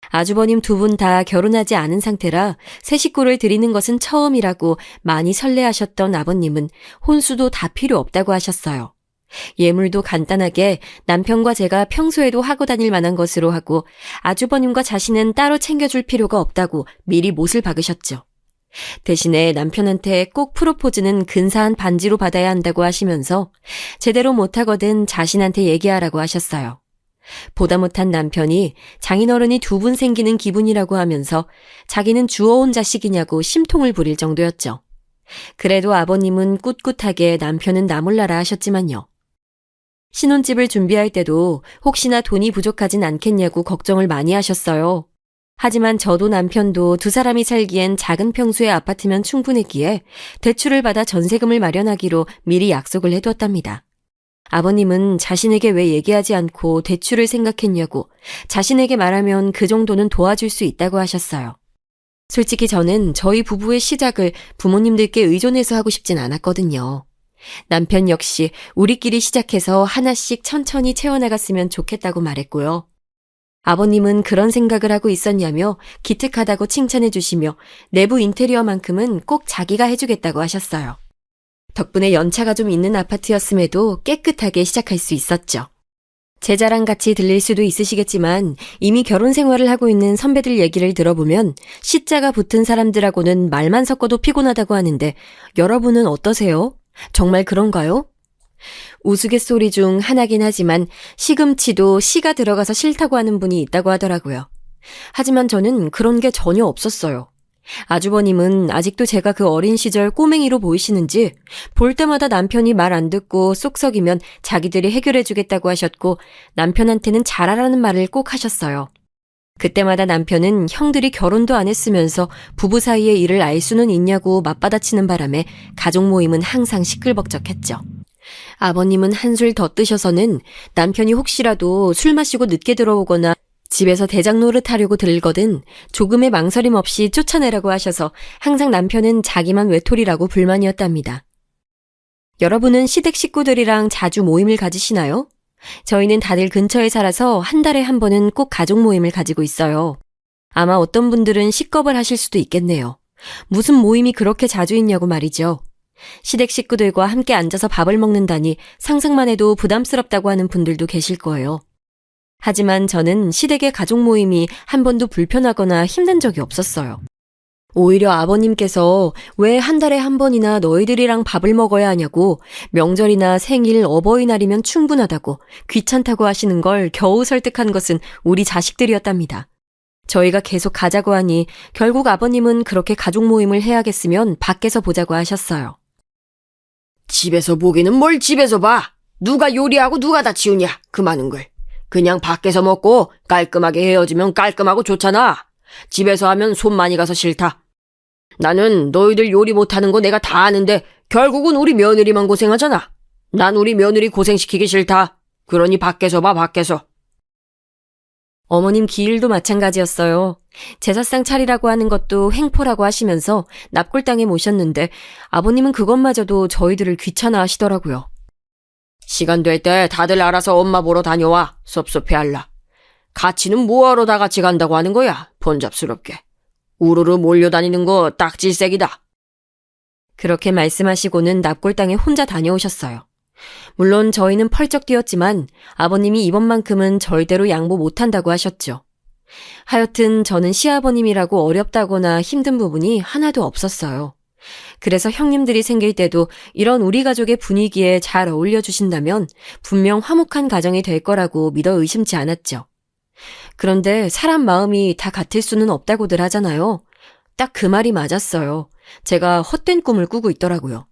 아주버님 두 분 다 결혼하지 않은 상태라 새 식구를 드리는 것은 처음이라고 많이 설레하셨던 아버님은 혼수도 다 필요 없다고 하셨어요. 예물도 간단하게 남편과 제가 평소에도 하고 다닐 만한 것으로 하고 아주버님과 자신은 따로 챙겨줄 필요가 없다고 미리 못을 박으셨죠. 대신에 남편한테 꼭 프로포즈는 근사한 반지로 받아야 한다고 하시면서 제대로 못하거든 자신한테 얘기하라고 하셨어요. 보다 못한 남편이 장인어른이 두 분 생기는 기분이라고 하면서 자기는 주워온 자식이냐고 심통을 부릴 정도였죠. 그래도 아버님은 꿋꿋하게 남편은 나 몰라라 하셨지만요. 신혼집을 준비할 때도 혹시나 돈이 부족하진 않겠냐고 걱정을 많이 하셨어요. 하지만 저도 남편도 두 사람이 살기엔 작은 평수의 아파트면 충분했기에 대출을 받아 전세금을 마련하기로 미리 약속을 해두었답니다. 아버님은 자신에게 왜 얘기하지 않고 대출을 생각했냐고 자신에게 말하면 그 정도는 도와줄 수 있다고 하셨어요. 솔직히 저는 저희 부부의 시작을 부모님들께 의존해서 하고 싶진 않았거든요. 남편 역시 우리끼리 시작해서 하나씩 천천히 채워나갔으면 좋겠다고 말했고요. 아버님은 그런 생각을 하고 있었냐며 기특하다고 칭찬해 주시며 내부 인테리어만큼은 꼭 자기가 해주겠다고 하셨어요. 덕분에 연차가 좀 있는 아파트였음에도 깨끗하게 시작할 수 있었죠. 제 자랑같이 들릴 수도 있으시겠지만 이미 결혼 생활을 하고 있는 선배들 얘기를 들어보면 시자가 붙은 사람들하고는 말만 섞어도 피곤하다고 하는데 여러분은 어떠세요? 정말 그런가요? 우스갯소리 중 하나긴 하지만 시금치도 씨가 들어가서 싫다고 하는 분이 있다고 하더라고요. 하지만 저는 그런 게 전혀 없었어요. 아주버님은 아직도 제가 그 어린 시절 꼬맹이로 보이시는지 볼 때마다 남편이 말 안 듣고 쏙 썩이면 자기들이 해결해 주겠다고 하셨고 남편한테는 잘하라는 말을 꼭 하셨어요. 그때마다 남편은 형들이 결혼도 안 했으면서 부부 사이의 일을 알 수는 있냐고 맞받아치는 바람에 가족 모임은 항상 시끌벅적했죠. 아버님은 한술 더 뜨셔서는 남편이 혹시라도 술 마시고 늦게 들어오거나 집에서 대장 노릇하려고 들거든 조금의 망설임 없이 쫓아내라고 하셔서 항상 남편은 자기만 외톨이라고 불만이었답니다. 여러분은 시댁 식구들이랑 자주 모임을 가지시나요? 저희는 다들 근처에 살아서 한 달에 한 번은 꼭 가족 모임을 가지고 있어요. 아마 어떤 분들은 식겁을 하실 수도 있겠네요. 무슨 모임이 그렇게 자주 있냐고 말이죠. 시댁 식구들과 함께 앉아서 밥을 먹는다니 상상만 해도 부담스럽다고 하는 분들도 계실 거예요. 하지만 저는 시댁의 가족 모임이 한 번도 불편하거나 힘든 적이 없었어요. 오히려 아버님께서 왜 한 달에 한 번이나 너희들이랑 밥을 먹어야 하냐고 명절이나 생일, 어버이날이면 충분하다고 귀찮다고 하시는 걸 겨우 설득한 것은 우리 자식들이었답니다. 저희가 계속 가자고 하니 결국 아버님은 그렇게 가족 모임을 해야겠으면 밖에서 보자고 하셨어요. 집에서 보기는 뭘 집에서 봐. 누가 요리하고 누가 다 치우냐. 그 많은 걸. 그냥 밖에서 먹고 깔끔하게 헤어지면 깔끔하고 좋잖아. 집에서 하면 손 많이 가서 싫다. 나는 너희들 요리 못하는 거 내가 다 아는데 결국은 우리 며느리만 고생하잖아. 난 우리 며느리 고생시키기 싫다. 그러니 밖에서 봐, 밖에서. 어머님 기일도 마찬가지였어요. 제사상 차리라고 하는 것도 횡포라고 하시면서 납골당에 모셨는데 아버님은 그것마저도 저희들을 귀찮아 하시더라고요. 시간 될 때 다들 알아서 엄마 보러 다녀와. 섭섭해할라. 같이는 뭐하러 다 같이 간다고 하는 거야. 번잡스럽게. 우르르 몰려다니는 거 딱질색이다. 그렇게 말씀하시고는 납골당에 혼자 다녀오셨어요. 물론 저희는 펄쩍 뛰었지만 아버님이 이번만큼은 절대로 양보 못한다고 하셨죠. 하여튼 저는 시아버님이라고 어렵다거나 힘든 부분이 하나도 없었어요. 그래서 형님들이 생길 때도 이런 우리 가족의 분위기에 잘 어울려 주신다면 분명 화목한 가정이 될 거라고 믿어 의심치 않았죠. 그런데 사람 마음이 다 같을 수는 없다고들 하잖아요. 딱 그 말이 맞았어요. 제가 헛된 꿈을 꾸고 있더라고요.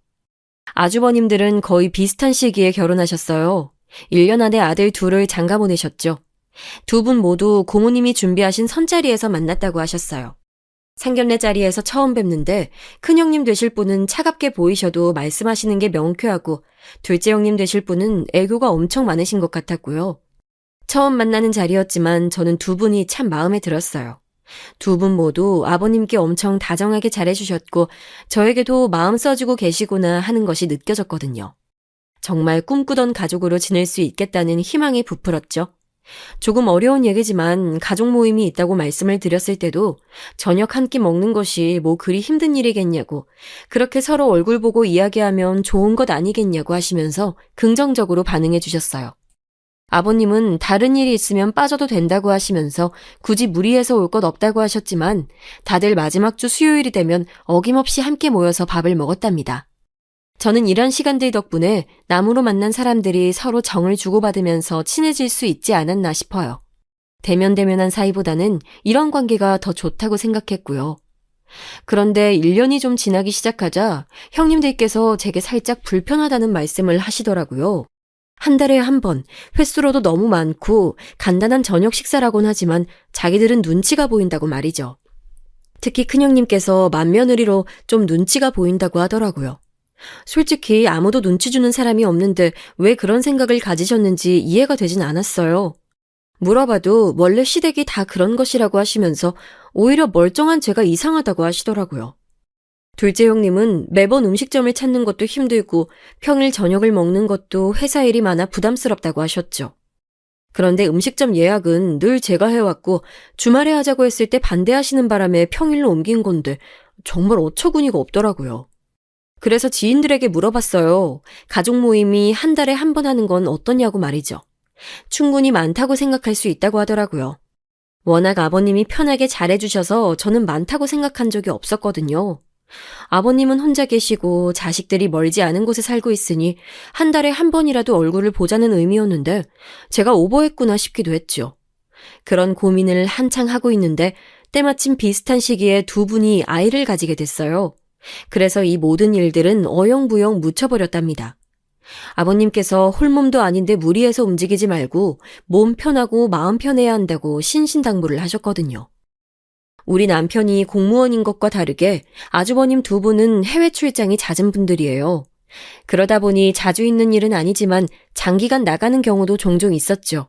아주버님들은 거의 비슷한 시기에 결혼하셨어요. 1년 안에 아들 둘을 장가 보내셨죠. 두 분 모두 고모님이 준비하신 선자리에서 만났다고 하셨어요. 상견례 자리에서 처음 뵙는데 큰형님 되실 분은 차갑게 보이셔도 말씀하시는 게 명쾌하고 둘째 형님 되실 분은 애교가 엄청 많으신 것 같았고요. 처음 만나는 자리였지만 저는 두 분이 참 마음에 들었어요. 두 분 모두 아버님께 엄청 다정하게 잘해주셨고 저에게도 마음 써주고 계시구나 하는 것이 느껴졌거든요. 정말 꿈꾸던 가족으로 지낼 수 있겠다는 희망이 부풀었죠. 조금 어려운 얘기지만 가족 모임이 있다고 말씀을 드렸을 때도 저녁 한 끼 먹는 것이 뭐 그리 힘든 일이겠냐고, 그렇게 서로 얼굴 보고 이야기하면 좋은 것 아니겠냐고 하시면서 긍정적으로 반응해 주셨어요. 아버님은 다른 일이 있으면 빠져도 된다고 하시면서 굳이 무리해서 올 것 없다고 하셨지만 다들 마지막 주 수요일이 되면 어김없이 함께 모여서 밥을 먹었답니다. 저는 이런 시간들 덕분에 남으로 만난 사람들이 서로 정을 주고받으면서 친해질 수 있지 않았나 싶어요. 대면대면한 사이보다는 이런 관계가 더 좋다고 생각했고요. 그런데 1년이 좀 지나기 시작하자 형님들께서 제게 살짝 불편하다는 말씀을 하시더라고요. 한 달에 한 번, 횟수로도 너무 많고 간단한 저녁 식사라곤 하지만 자기들은 눈치가 보인다고 말이죠. 특히 큰형님께서 맏며느리로 좀 눈치가 보인다고 하더라고요. 솔직히 아무도 눈치 주는 사람이 없는데 왜 그런 생각을 가지셨는지 이해가 되진 않았어요. 물어봐도 원래 시댁이 다 그런 것이라고 하시면서 오히려 멀쩡한 제가 이상하다고 하시더라고요. 둘째 형님은 매번 음식점을 찾는 것도 힘들고 평일 저녁을 먹는 것도 회사 일이 많아 부담스럽다고 하셨죠. 그런데 음식점 예약은 늘 제가 해왔고 주말에 하자고 했을 때 반대하시는 바람에 평일로 옮긴 건데 정말 어처구니가 없더라고요. 그래서 지인들에게 물어봤어요. 가족 모임이 한 달에 한 번 하는 건 어떠냐고 말이죠. 충분히 많다고 생각할 수 있다고 하더라고요. 워낙 아버님이 편하게 잘해주셔서 저는 많다고 생각한 적이 없었거든요. 아버님은 혼자 계시고 자식들이 멀지 않은 곳에 살고 있으니 한 달에 한 번이라도 얼굴을 보자는 의미였는데 제가 오버했구나 싶기도 했죠. 그런 고민을 한창 하고 있는데 때마침 비슷한 시기에 두 분이 아이를 가지게 됐어요. 그래서 이 모든 일들은 어영부영 묻혀버렸답니다. 아버님께서 홀몸도 아닌데 무리해서 움직이지 말고 몸 편하고 마음 편해야 한다고 신신당부를 하셨거든요. 우리 남편이 공무원인 것과 다르게 아주버님 두 분은 해외 출장이 잦은 분들이에요. 그러다 보니 자주 있는 일은 아니지만 장기간 나가는 경우도 종종 있었죠.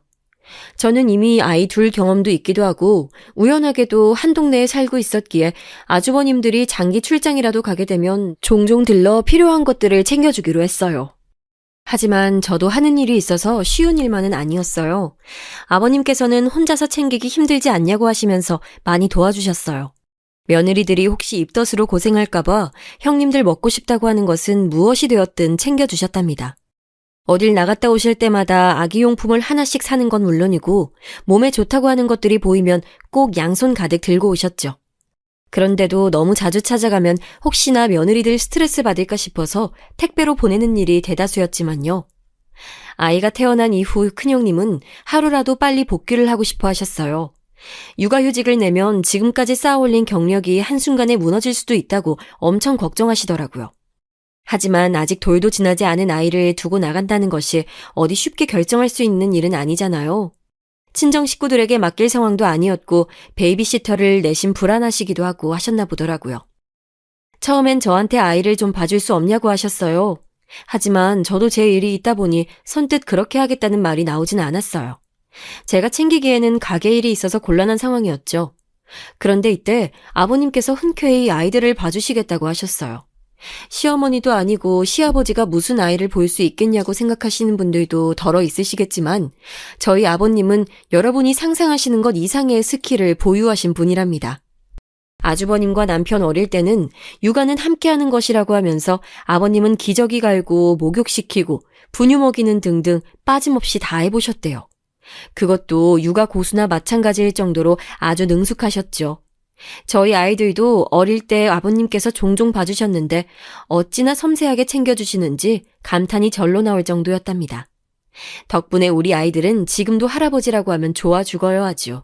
저는 이미 아이 둘 경험도 있기도 하고 우연하게도 한 동네에 살고 있었기에 아주버님들이 장기 출장이라도 가게 되면 종종 들러 필요한 것들을 챙겨주기로 했어요. 하지만 저도 하는 일이 있어서 쉬운 일만은 아니었어요. 아버님께서는 혼자서 챙기기 힘들지 않냐고 하시면서 많이 도와주셨어요. 며느리들이 혹시 입덧으로 고생할까봐 형님들 먹고 싶다고 하는 것은 무엇이 되었든 챙겨주셨답니다. 어딜 나갔다 오실 때마다 아기용품을 하나씩 사는 건 물론이고 몸에 좋다고 하는 것들이 보이면 꼭 양손 가득 들고 오셨죠. 그런데도 너무 자주 찾아가면 혹시나 며느리들 스트레스 받을까 싶어서 택배로 보내는 일이 대다수였지만요. 아이가 태어난 이후 큰형님은 하루라도 빨리 복귀를 하고 싶어 하셨어요. 육아휴직을 내면 지금까지 쌓아올린 경력이 한순간에 무너질 수도 있다고 엄청 걱정하시더라고요. 하지만 아직 돌도 지나지 않은 아이를 두고 나간다는 것이 어디 쉽게 결정할 수 있는 일은 아니잖아요. 친정 식구들에게 맡길 상황도 아니었고 베이비시터를 내심 불안하시기도 하고 하셨나 보더라고요. 처음엔 저한테 아이를 좀 봐줄 수 없냐고 하셨어요. 하지만 저도 제 일이 있다 보니 선뜻 그렇게 하겠다는 말이 나오진 않았어요. 제가 챙기기에는 가게 일이 있어서 곤란한 상황이었죠. 그런데 이때 아버님께서 흔쾌히 아이들을 봐주시겠다고 하셨어요. 시어머니도 아니고 시아버지가 무슨 아이를 볼 수 있겠냐고 생각하시는 분들도 덜어 있으시겠지만 저희 아버님은 여러분이 상상하시는 것 이상의 스킬을 보유하신 분이랍니다. 아주버님과 남편 어릴 때는 육아는 함께하는 것이라고 하면서 아버님은 기저귀 갈고 목욕시키고 분유 먹이는 등등 빠짐없이 다 해보셨대요. 그것도 육아 고수나 마찬가지일 정도로 아주 능숙하셨죠. 저희 아이들도 어릴 때 아버님께서 종종 봐주셨는데 어찌나 섬세하게 챙겨주시는지 감탄이 절로 나올 정도였답니다. 덕분에 우리 아이들은 지금도 할아버지라고 하면 좋아 죽어요 아주.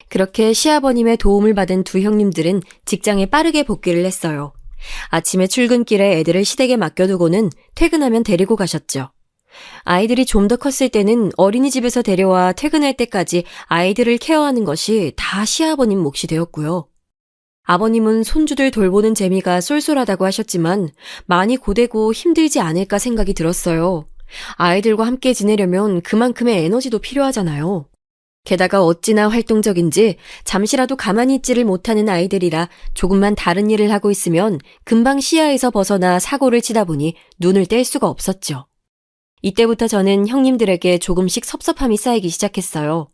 그렇게 시아버님의 도움을 받은 두 형님들은 직장에 빠르게 복귀를 했어요. 아침에 출근길에 애들을 시댁에 맡겨두고는 퇴근하면 데리고 가셨죠. 아이들이 좀 더 컸을 때는 어린이집에서 데려와 퇴근할 때까지 아이들을 케어하는 것이 다 시아버님 몫이 되었고요. 아버님은 손주들 돌보는 재미가 쏠쏠하다고 하셨지만 많이 고되고 힘들지 않을까 생각이 들었어요. 아이들과 함께 지내려면 그만큼의 에너지도 필요하잖아요. 게다가 어찌나 활동적인지 잠시라도 가만히 있지를 못하는 아이들이라 조금만 다른 일을 하고 있으면 금방 시야에서 벗어나 사고를 치다 보니 눈을 뗄 수가 없었죠. 이때부터 저는 형님들에게 조금씩 섭섭함이 쌓이기 시작했어요.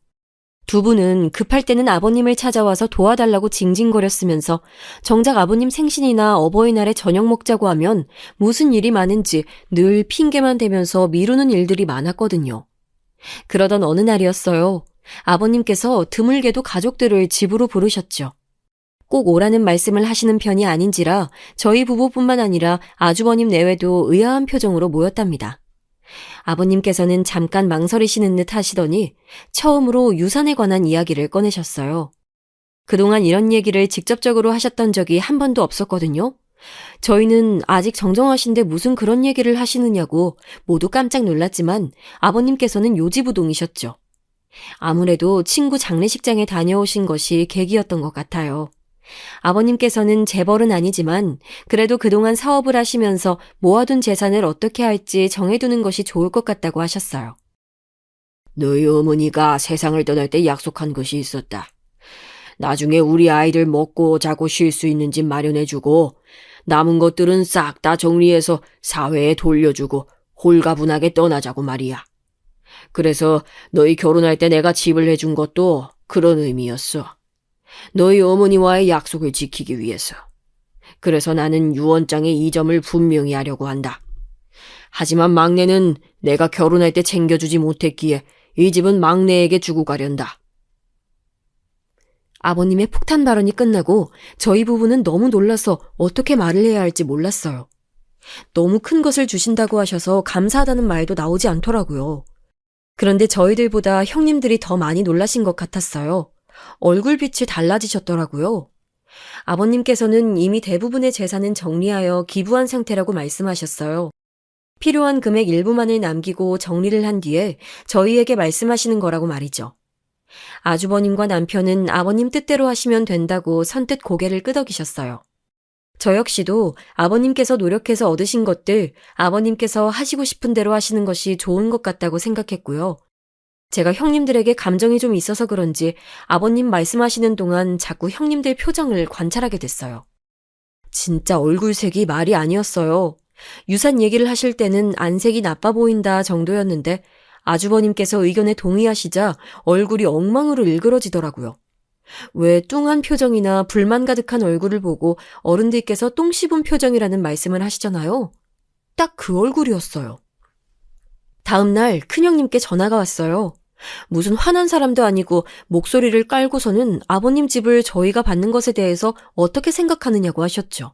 두 분은 급할 때는 아버님을 찾아와서 도와달라고 징징거렸으면서 정작 아버님 생신이나 어버이날에 저녁 먹자고 하면 무슨 일이 많은지 늘 핑계만 대면서 미루는 일들이 많았거든요. 그러던 어느 날이었어요. 아버님께서 드물게도 가족들을 집으로 부르셨죠. 꼭 오라는 말씀을 하시는 편이 아닌지라 저희 부부뿐만 아니라 아주버님 내외도 의아한 표정으로 모였답니다. 아버님께서는 잠깐 망설이시는 듯 하시더니 처음으로 유산에 관한 이야기를 꺼내셨어요. 그동안 이런 얘기를 직접적으로 하셨던 적이 한 번도 없었거든요. 저희는 아직 정정하신데 무슨 그런 얘기를 하시느냐고 모두 깜짝 놀랐지만 아버님께서는 요지부동이셨죠. 아무래도 친구 장례식장에 다녀오신 것이 계기였던 것 같아요. 아버님께서는 재벌은 아니지만 그래도 그동안 사업을 하시면서 모아둔 재산을 어떻게 할지 정해두는 것이 좋을 것 같다고 하셨어요. 너희 어머니가 세상을 떠날 때 약속한 것이 있었다. 나중에 우리 아이들 먹고 자고 쉴 수 있는 집 마련해주고 남은 것들은 싹 다 정리해서 사회에 돌려주고 홀가분하게 떠나자고 말이야. 그래서 너희 결혼할 때 내가 집을 해준 것도 그런 의미였어. 너희 어머니와의 약속을 지키기 위해서. 그래서 나는 유언장에 이 점을 분명히 하려고 한다. 하지만 막내는 내가 결혼할 때 챙겨주지 못했기에 이 집은 막내에게 주고 가련다. 아버님의 폭탄 발언이 끝나고 저희 부부는 너무 놀라서 어떻게 말을 해야 할지 몰랐어요. 너무 큰 것을 주신다고 하셔서 감사하다는 말도 나오지 않더라고요. 그런데 저희들보다 형님들이 더 많이 놀라신 것 같았어요. 얼굴빛이 달라지셨더라고요. 아버님께서는 이미 대부분의 재산은 정리하여 기부한 상태라고 말씀하셨어요. 필요한 금액 일부만을 남기고 정리를 한 뒤에 저희에게 말씀하시는 거라고 말이죠. 아주버님과 남편은 아버님 뜻대로 하시면 된다고 선뜻 고개를 끄덕이셨어요. 저 역시도 아버님께서 노력해서 얻으신 것들, 아버님께서 하시고 싶은 대로 하시는 것이 좋은 것 같다고 생각했고요. 제가 형님들에게 감정이 좀 있어서 그런지 아버님 말씀하시는 동안 자꾸 형님들 표정을 관찰하게 됐어요. 진짜 얼굴색이 말이 아니었어요. 유산 얘기를 하실 때는 안색이 나빠 보인다 정도였는데 아주버님께서 의견에 동의하시자 얼굴이 엉망으로 일그러지더라고요. 왜 뚱한 표정이나 불만 가득한 얼굴을 보고 어른들께서 똥 씹은 표정이라는 말씀을 하시잖아요. 딱 그 얼굴이었어요. 다음 날 큰형님께 전화가 왔어요. 무슨 화난 사람도 아니고 목소리를 깔고서는 아버님 집을 저희가 받는 것에 대해서 어떻게 생각하느냐고 하셨죠.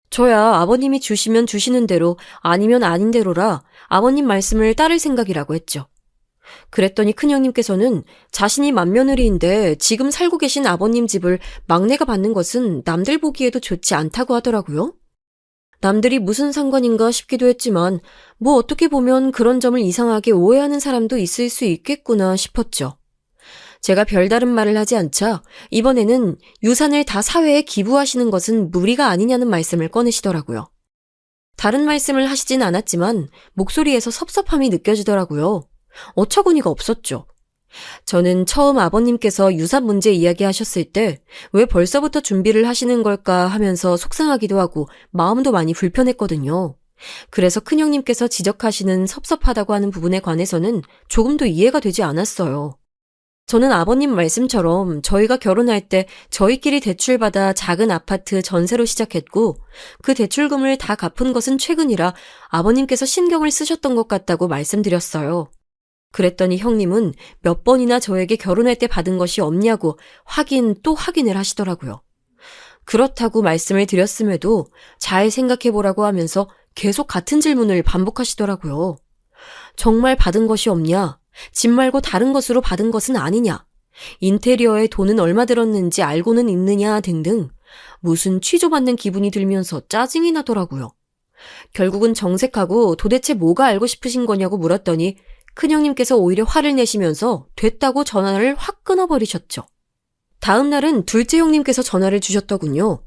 저야 아버님이 주시면 주시는 대로 아니면 아닌 대로라 아버님 말씀을 따를 생각이라고 했죠. 그랬더니 큰형님께서는 자신이 맏며느리인데 지금 살고 계신 아버님 집을 막내가 받는 것은 남들 보기에도 좋지 않다고 하더라고요. 남들이 무슨 상관인가 싶기도 했지만 뭐 어떻게 보면 그런 점을 이상하게 오해하는 사람도 있을 수 있겠구나 싶었죠. 제가 별다른 말을 하지 않자 이번에는 유산을 다 사회에 기부하시는 것은 무리가 아니냐는 말씀을 꺼내시더라고요. 다른 말씀을 하시진 않았지만 목소리에서 섭섭함이 느껴지더라고요. 어처구니가 없었죠. 저는 처음 아버님께서 유산 문제 이야기하셨을 때 왜 벌써부터 준비를 하시는 걸까 하면서 속상하기도 하고 마음도 많이 불편했거든요. 그래서 큰형님께서 지적하시는 섭섭하다고 하는 부분에 관해서는 조금도 이해가 되지 않았어요. 저는 아버님 말씀처럼 저희가 결혼할 때 저희끼리 대출받아 작은 아파트 전세로 시작했고 그 대출금을 다 갚은 것은 최근이라 아버님께서 신경을 쓰셨던 것 같다고 말씀드렸어요. 그랬더니 형님은 몇 번이나 저에게 결혼할 때 받은 것이 없냐고 확인 또 확인을 하시더라고요. 그렇다고 말씀을 드렸음에도 잘 생각해보라고 하면서 계속 같은 질문을 반복하시더라고요. 정말 받은 것이 없냐? 집 말고 다른 것으로 받은 것은 아니냐? 인테리어에 돈은 얼마 들었는지 알고는 있느냐 등등 무슨 취조받는 기분이 들면서 짜증이 나더라고요. 결국은 정색하고 도대체 뭐가 알고 싶으신 거냐고 물었더니 큰형님께서 오히려 화를 내시면서 됐다고 전화를 확 끊어버리셨죠. 다음 날은 둘째 형님께서 전화를 주셨더군요.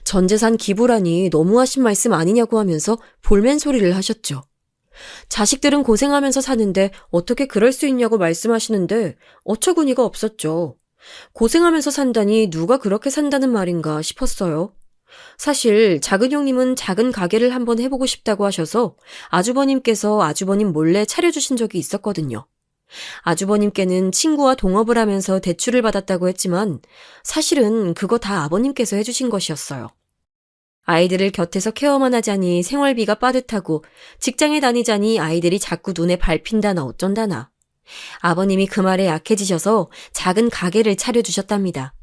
전 재산 기부라니 너무하신 말씀 아니냐고 하면서 볼멘 소리를 하셨죠. 자식들은 고생하면서 사는데 어떻게 그럴 수 있냐고 말씀하시는데 어처구니가 없었죠. 고생하면서 산다니 누가 그렇게 산다는 말인가 싶었어요. 사실 작은 형님은 작은 가게를 한번 해보고 싶다고 하셔서 아주버님께서 아주버님 몰래 차려주신 적이 있었거든요. 아주버님께는 친구와 동업을 하면서 대출을 받았다고 했지만 사실은 그거 다 아버님께서 해주신 것이었어요. 아이들을 곁에서 케어만 하자니 생활비가 빠듯하고 직장에 다니자니 아이들이 자꾸 눈에 밟힌다나 어쩐다나. 아버님이 그 말에 약해지셔서 작은 가게를 차려주셨답니다.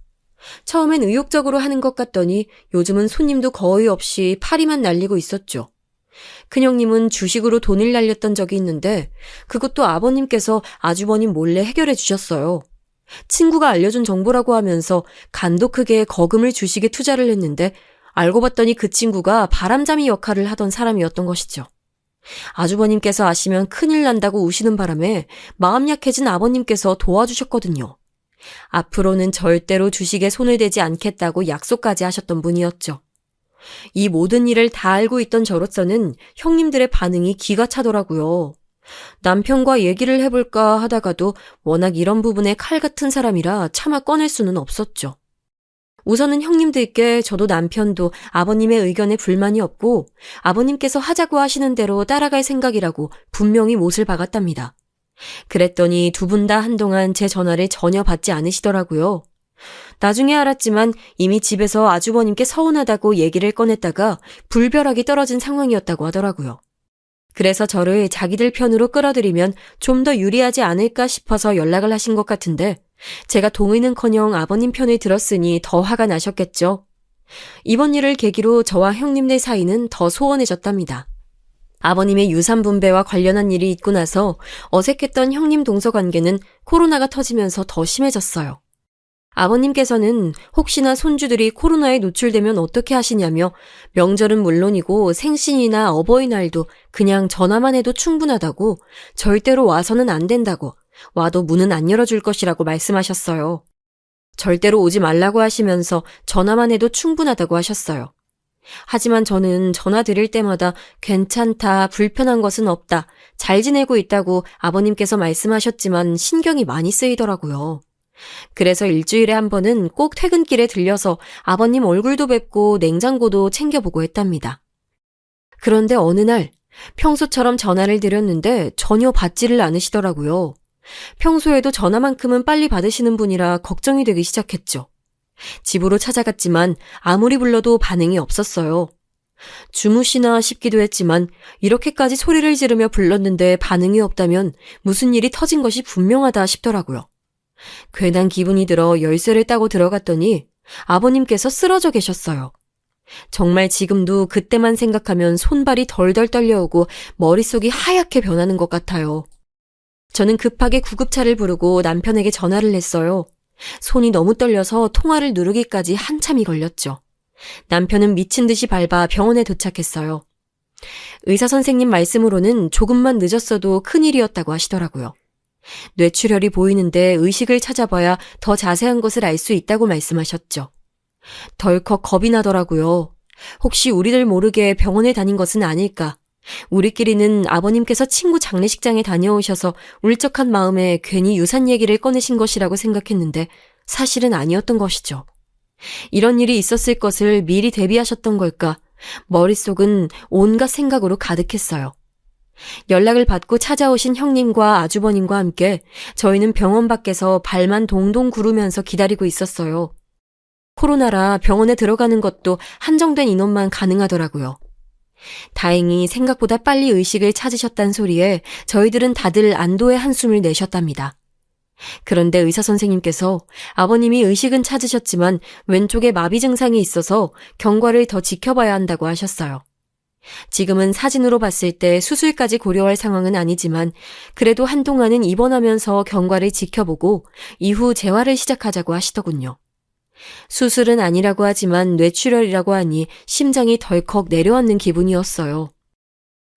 처음엔 의욕적으로 하는 것 같더니 요즘은 손님도 거의 없이 파리만 날리고 있었죠. 큰형님은 주식으로 돈을 날렸던 적이 있는데 그것도 아버님께서 아주버님 몰래 해결해 주셨어요. 친구가 알려준 정보라고 하면서 간도 크게 거금을 주식에 투자를 했는데 알고 봤더니 그 친구가 바람잡이 역할을 하던 사람이었던 것이죠. 아주버님께서 아시면 큰일 난다고 우시는 바람에 마음 약해진 아버님께서 도와주셨거든요. 앞으로는 절대로 주식에 손을 대지 않겠다고 약속까지 하셨던 분이었죠. 이 모든 일을 다 알고 있던 저로서는 형님들의 반응이 기가 차더라고요. 남편과 얘기를 해볼까 하다가도 워낙 이런 부분에 칼 같은 사람이라 차마 꺼낼 수는 없었죠. 우선은 형님들께 저도 남편도 아버님의 의견에 불만이 없고 아버님께서 하자고 하시는 대로 따라갈 생각이라고 분명히 못을 박았답니다. 그랬더니 두 분 다 한동안 제 전화를 전혀 받지 않으시더라고요. 나중에 알았지만 이미 집에서 아주버님께 서운하다고 얘기를 꺼냈다가 불벼락이 떨어진 상황이었다고 하더라고요. 그래서 저를 자기들 편으로 끌어들이면 좀 더 유리하지 않을까 싶어서 연락을 하신 것 같은데 제가 동의는커녕 아버님 편을 들었으니 더 화가 나셨겠죠. 이번 일을 계기로 저와 형님들 사이는 더 소원해졌답니다. 아버님의 유산 분배와 관련한 일이 있고 나서 어색했던 형님 동서 관계는 코로나가 터지면서 더 심해졌어요. 아버님께서는 혹시나 손주들이 코로나에 노출되면 어떻게 하시냐며 명절은 물론이고 생신이나 어버이날도 그냥 전화만 해도 충분하다고 절대로 와서는 안 된다고 와도 문은 안 열어줄 것이라고 말씀하셨어요. 절대로 오지 말라고 하시면서 전화만 해도 충분하다고 하셨어요. 하지만 저는 전화 드릴 때마다 괜찮다, 불편한 것은 없다, 잘 지내고 있다고 아버님께서 말씀하셨지만 신경이 많이 쓰이더라고요. 그래서 일주일에 한 번은 꼭 퇴근길에 들려서 아버님 얼굴도 뵙고 냉장고도 챙겨보고 했답니다. 그런데 어느 날 평소처럼 전화를 드렸는데 전혀 받지를 않으시더라고요. 평소에도 전화만큼은 빨리 받으시는 분이라 걱정이 되기 시작했죠. 집으로 찾아갔지만 아무리 불러도 반응이 없었어요. 주무시나 싶기도 했지만 이렇게까지 소리를 지르며 불렀는데 반응이 없다면 무슨 일이 터진 것이 분명하다 싶더라고요. 괜한 기분이 들어 열쇠를 따고 들어갔더니 아버님께서 쓰러져 계셨어요. 정말 지금도 그때만 생각하면 손발이 덜덜 떨려오고 머릿속이 하얗게 변하는 것 같아요. 저는 급하게 구급차를 부르고 남편에게 전화를 했어요. 손이 너무 떨려서 통화를 누르기까지 한참이 걸렸죠. 남편은 미친 듯이 밟아 병원에 도착했어요. 의사 선생님 말씀으로는 조금만 늦었어도 큰일이었다고 하시더라고요. 뇌출혈이 보이는데 의식을 찾아봐야 더 자세한 것을 알 수 있다고 말씀하셨죠. 덜컥 겁이 나더라고요. 혹시 우리들 모르게 병원에 다닌 것은 아닐까. 우리끼리는 아버님께서 친구 장례식장에 다녀오셔서 울적한 마음에 괜히 유산 얘기를 꺼내신 것이라고 생각했는데 사실은 아니었던 것이죠. 이런 일이 있었을 것을 미리 대비하셨던 걸까. 머릿속은 온갖 생각으로 가득했어요. 연락을 받고 찾아오신 형님과 아주버님과 함께 저희는 병원 밖에서 발만 동동 구르면서 기다리고 있었어요. 코로나라 병원에 들어가는 것도 한정된 인원만 가능하더라고요. 다행히 생각보다 빨리 의식을 찾으셨단 소리에 저희들은 다들 안도의 한숨을 내셨답니다. 그런데 의사 선생님께서 아버님이 의식은 찾으셨지만 왼쪽에 마비 증상이 있어서 경과를 더 지켜봐야 한다고 하셨어요. 지금은 사진으로 봤을 때 수술까지 고려할 상황은 아니지만 그래도 한동안은 입원하면서 경과를 지켜보고 이후 재활을 시작하자고 하시더군요. 수술은 아니라고 하지만 뇌출혈이라고 하니 심장이 덜컥 내려앉는 기분이었어요.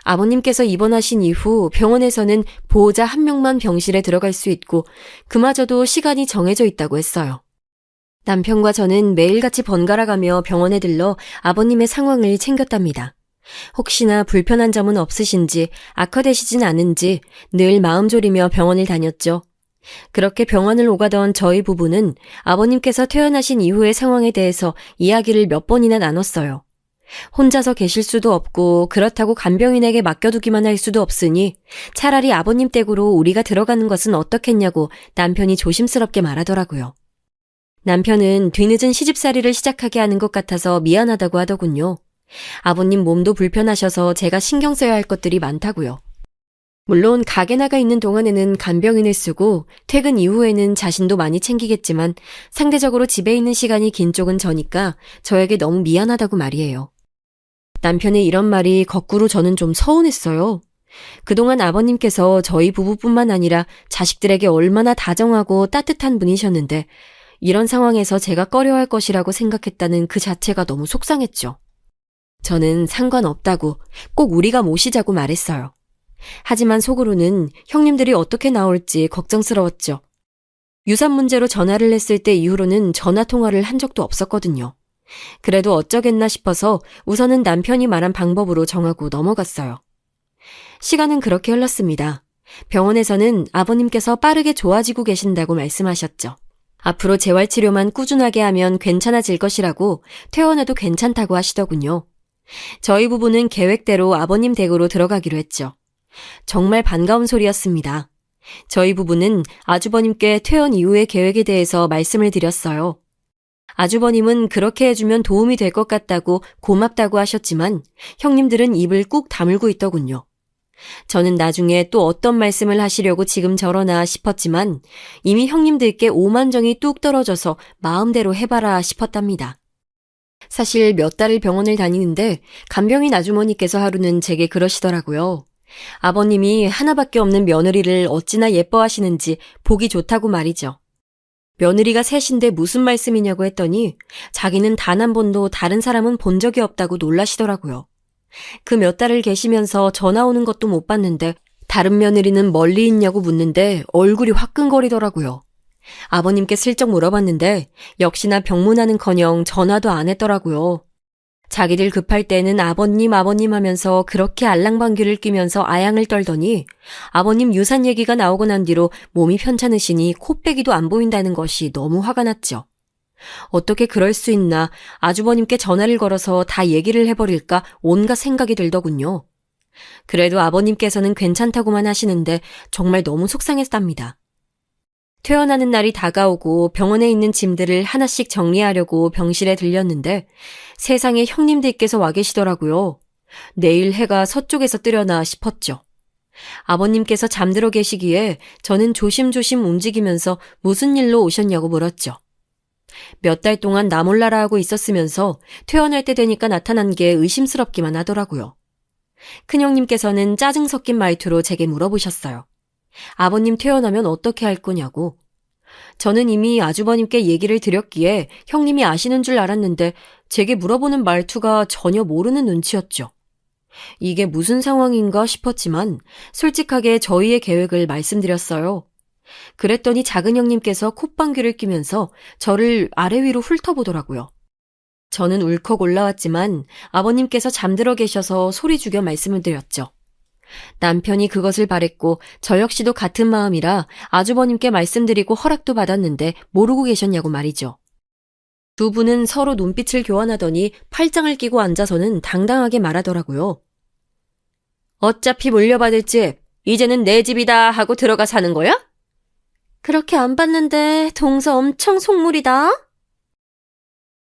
아버님께서 입원하신 이후 병원에서는 보호자 1명만 병실에 들어갈 수 있고 그마저도 시간이 정해져 있다고 했어요. 남편과 저는 매일같이 번갈아 가며 병원에 들러 아버님의 상황을 챙겼답니다. 혹시나 불편한 점은 없으신지 악화되시진 않은지 늘 마음 졸이며 병원을 다녔죠. 그렇게 병원을 오가던 저희 부부는 아버님께서 퇴원하신 이후의 상황에 대해서 이야기를 몇 번이나 나눴어요. 혼자서 계실 수도 없고 그렇다고 간병인에게 맡겨두기만 할 수도 없으니 차라리 아버님 댁으로 우리가 들어가는 것은 어떻겠냐고 남편이 조심스럽게 말하더라고요. 남편은 뒤늦은 시집살이를 시작하게 하는 것 같아서 미안하다고 하더군요. 아버님 몸도 불편하셔서 제가 신경 써야 할 것들이 많다고요. 물론 가게 나가 있는 동안에는 간병인을 쓰고 퇴근 이후에는 자신도 많이 챙기겠지만 상대적으로 집에 있는 시간이 긴 쪽은 저니까 저에게 너무 미안하다고 말이에요. 남편의 이런 말이 거꾸로 저는 좀 서운했어요. 그동안 아버님께서 저희 부부뿐만 아니라 자식들에게 얼마나 다정하고 따뜻한 분이셨는데 이런 상황에서 제가 꺼려할 것이라고 생각했다는 그 자체가 너무 속상했죠. 저는 상관없다고 꼭 우리가 모시자고 말했어요. 하지만 속으로는 형님들이 어떻게 나올지 걱정스러웠죠. 유산 문제로 전화를 했을 때 이후로는 전화 통화를 한 적도 없었거든요. 그래도 어쩌겠나 싶어서 우선은 남편이 말한 방법으로 정하고 넘어갔어요. 시간은 그렇게 흘렀습니다. 병원에서는 아버님께서 빠르게 좋아지고 계신다고 말씀하셨죠. 앞으로 재활치료만 꾸준하게 하면 괜찮아질 것이라고 퇴원해도 괜찮다고 하시더군요. 저희 부부는 계획대로 아버님 댁으로 들어가기로 했죠. 정말 반가운 소리였습니다. 저희 부부는 아주버님께 퇴원 이후의 계획에 대해서 말씀을 드렸어요. 아주버님은 그렇게 해주면 도움이 될 것 같다고 고맙다고 하셨지만 형님들은 입을 꾹 다물고 있더군요. 저는 나중에 또 어떤 말씀을 하시려고 지금 저러나 싶었지만 이미 형님들께 오만정이 뚝 떨어져서 마음대로 해봐라 싶었답니다. 사실 몇 달을 병원을 다니는데 간병인 아주머니께서 하루는 제게 그러시더라고요. 아버님이 하나밖에 없는 며느리를 어찌나 예뻐하시는지 보기 좋다고 말이죠. 며느리가 셋인데 무슨 말씀이냐고 했더니 자기는 단 한 번도 다른 사람은 본 적이 없다고 놀라시더라고요. 그 몇 달을 계시면서 전화 오는 것도 못 봤는데 다른 며느리는 멀리 있냐고 묻는데 얼굴이 화끈거리더라고요. 아버님께 슬쩍 물어봤는데 역시나 병문안은커녕 전화도 안 했더라고요. 자기들 급할 때는 아버님 하면서 그렇게 알랑방귀를 뀌면서 아양을 떨더니 아버님 유산 얘기가 나오고 난 뒤로 몸이 편찮으시니 코빼기도 안 보인다는 것이 너무 화가 났죠. 어떻게 그럴 수 있나 아주버님께 전화를 걸어서 다 얘기를 해버릴까 온갖 생각이 들더군요. 그래도 아버님께서는 괜찮다고만 하시는데 정말 너무 속상했답니다. 퇴원하는 날이 다가오고 병원에 있는 짐들을 하나씩 정리하려고 병실에 들렸는데 세상에 형님들께서 와 계시더라고요. 내일 해가 서쪽에서 뜨려나 싶었죠. 아버님께서 잠들어 계시기에 저는 조심조심 움직이면서 무슨 일로 오셨냐고 물었죠. 몇 달 동안 나 몰라라 하고 있었으면서 퇴원할 때 되니까 나타난 게 의심스럽기만 하더라고요. 큰형님께서는 짜증 섞인 말투로 제게 물어보셨어요. 아버님 퇴원하면 어떻게 할 거냐고. 저는 이미 아주버님께 얘기를 드렸기에 형님이 아시는 줄 알았는데 제게 물어보는 말투가 전혀 모르는 눈치였죠. 이게 무슨 상황인가 싶었지만 솔직하게 저희의 계획을 말씀드렸어요. 그랬더니 작은 형님께서 콧방귀를 뀌면서 저를 아래 위로 훑어보더라고요. 저는 울컥 올라왔지만 아버님께서 잠들어 계셔서 소리 죽여 말씀을 드렸죠. 남편이 그것을 바랬고 저 역시도 같은 마음이라 아주버님께 말씀드리고 허락도 받았는데 모르고 계셨냐고 말이죠. 두 분은 서로 눈빛을 교환하더니 팔짱을 끼고 앉아서는 당당하게 말하더라고요. 어차피 물려받을 집, 이제는 내 집이다 하고 들어가 사는 거야? 그렇게 안 봤는데 동서 엄청 속물이다.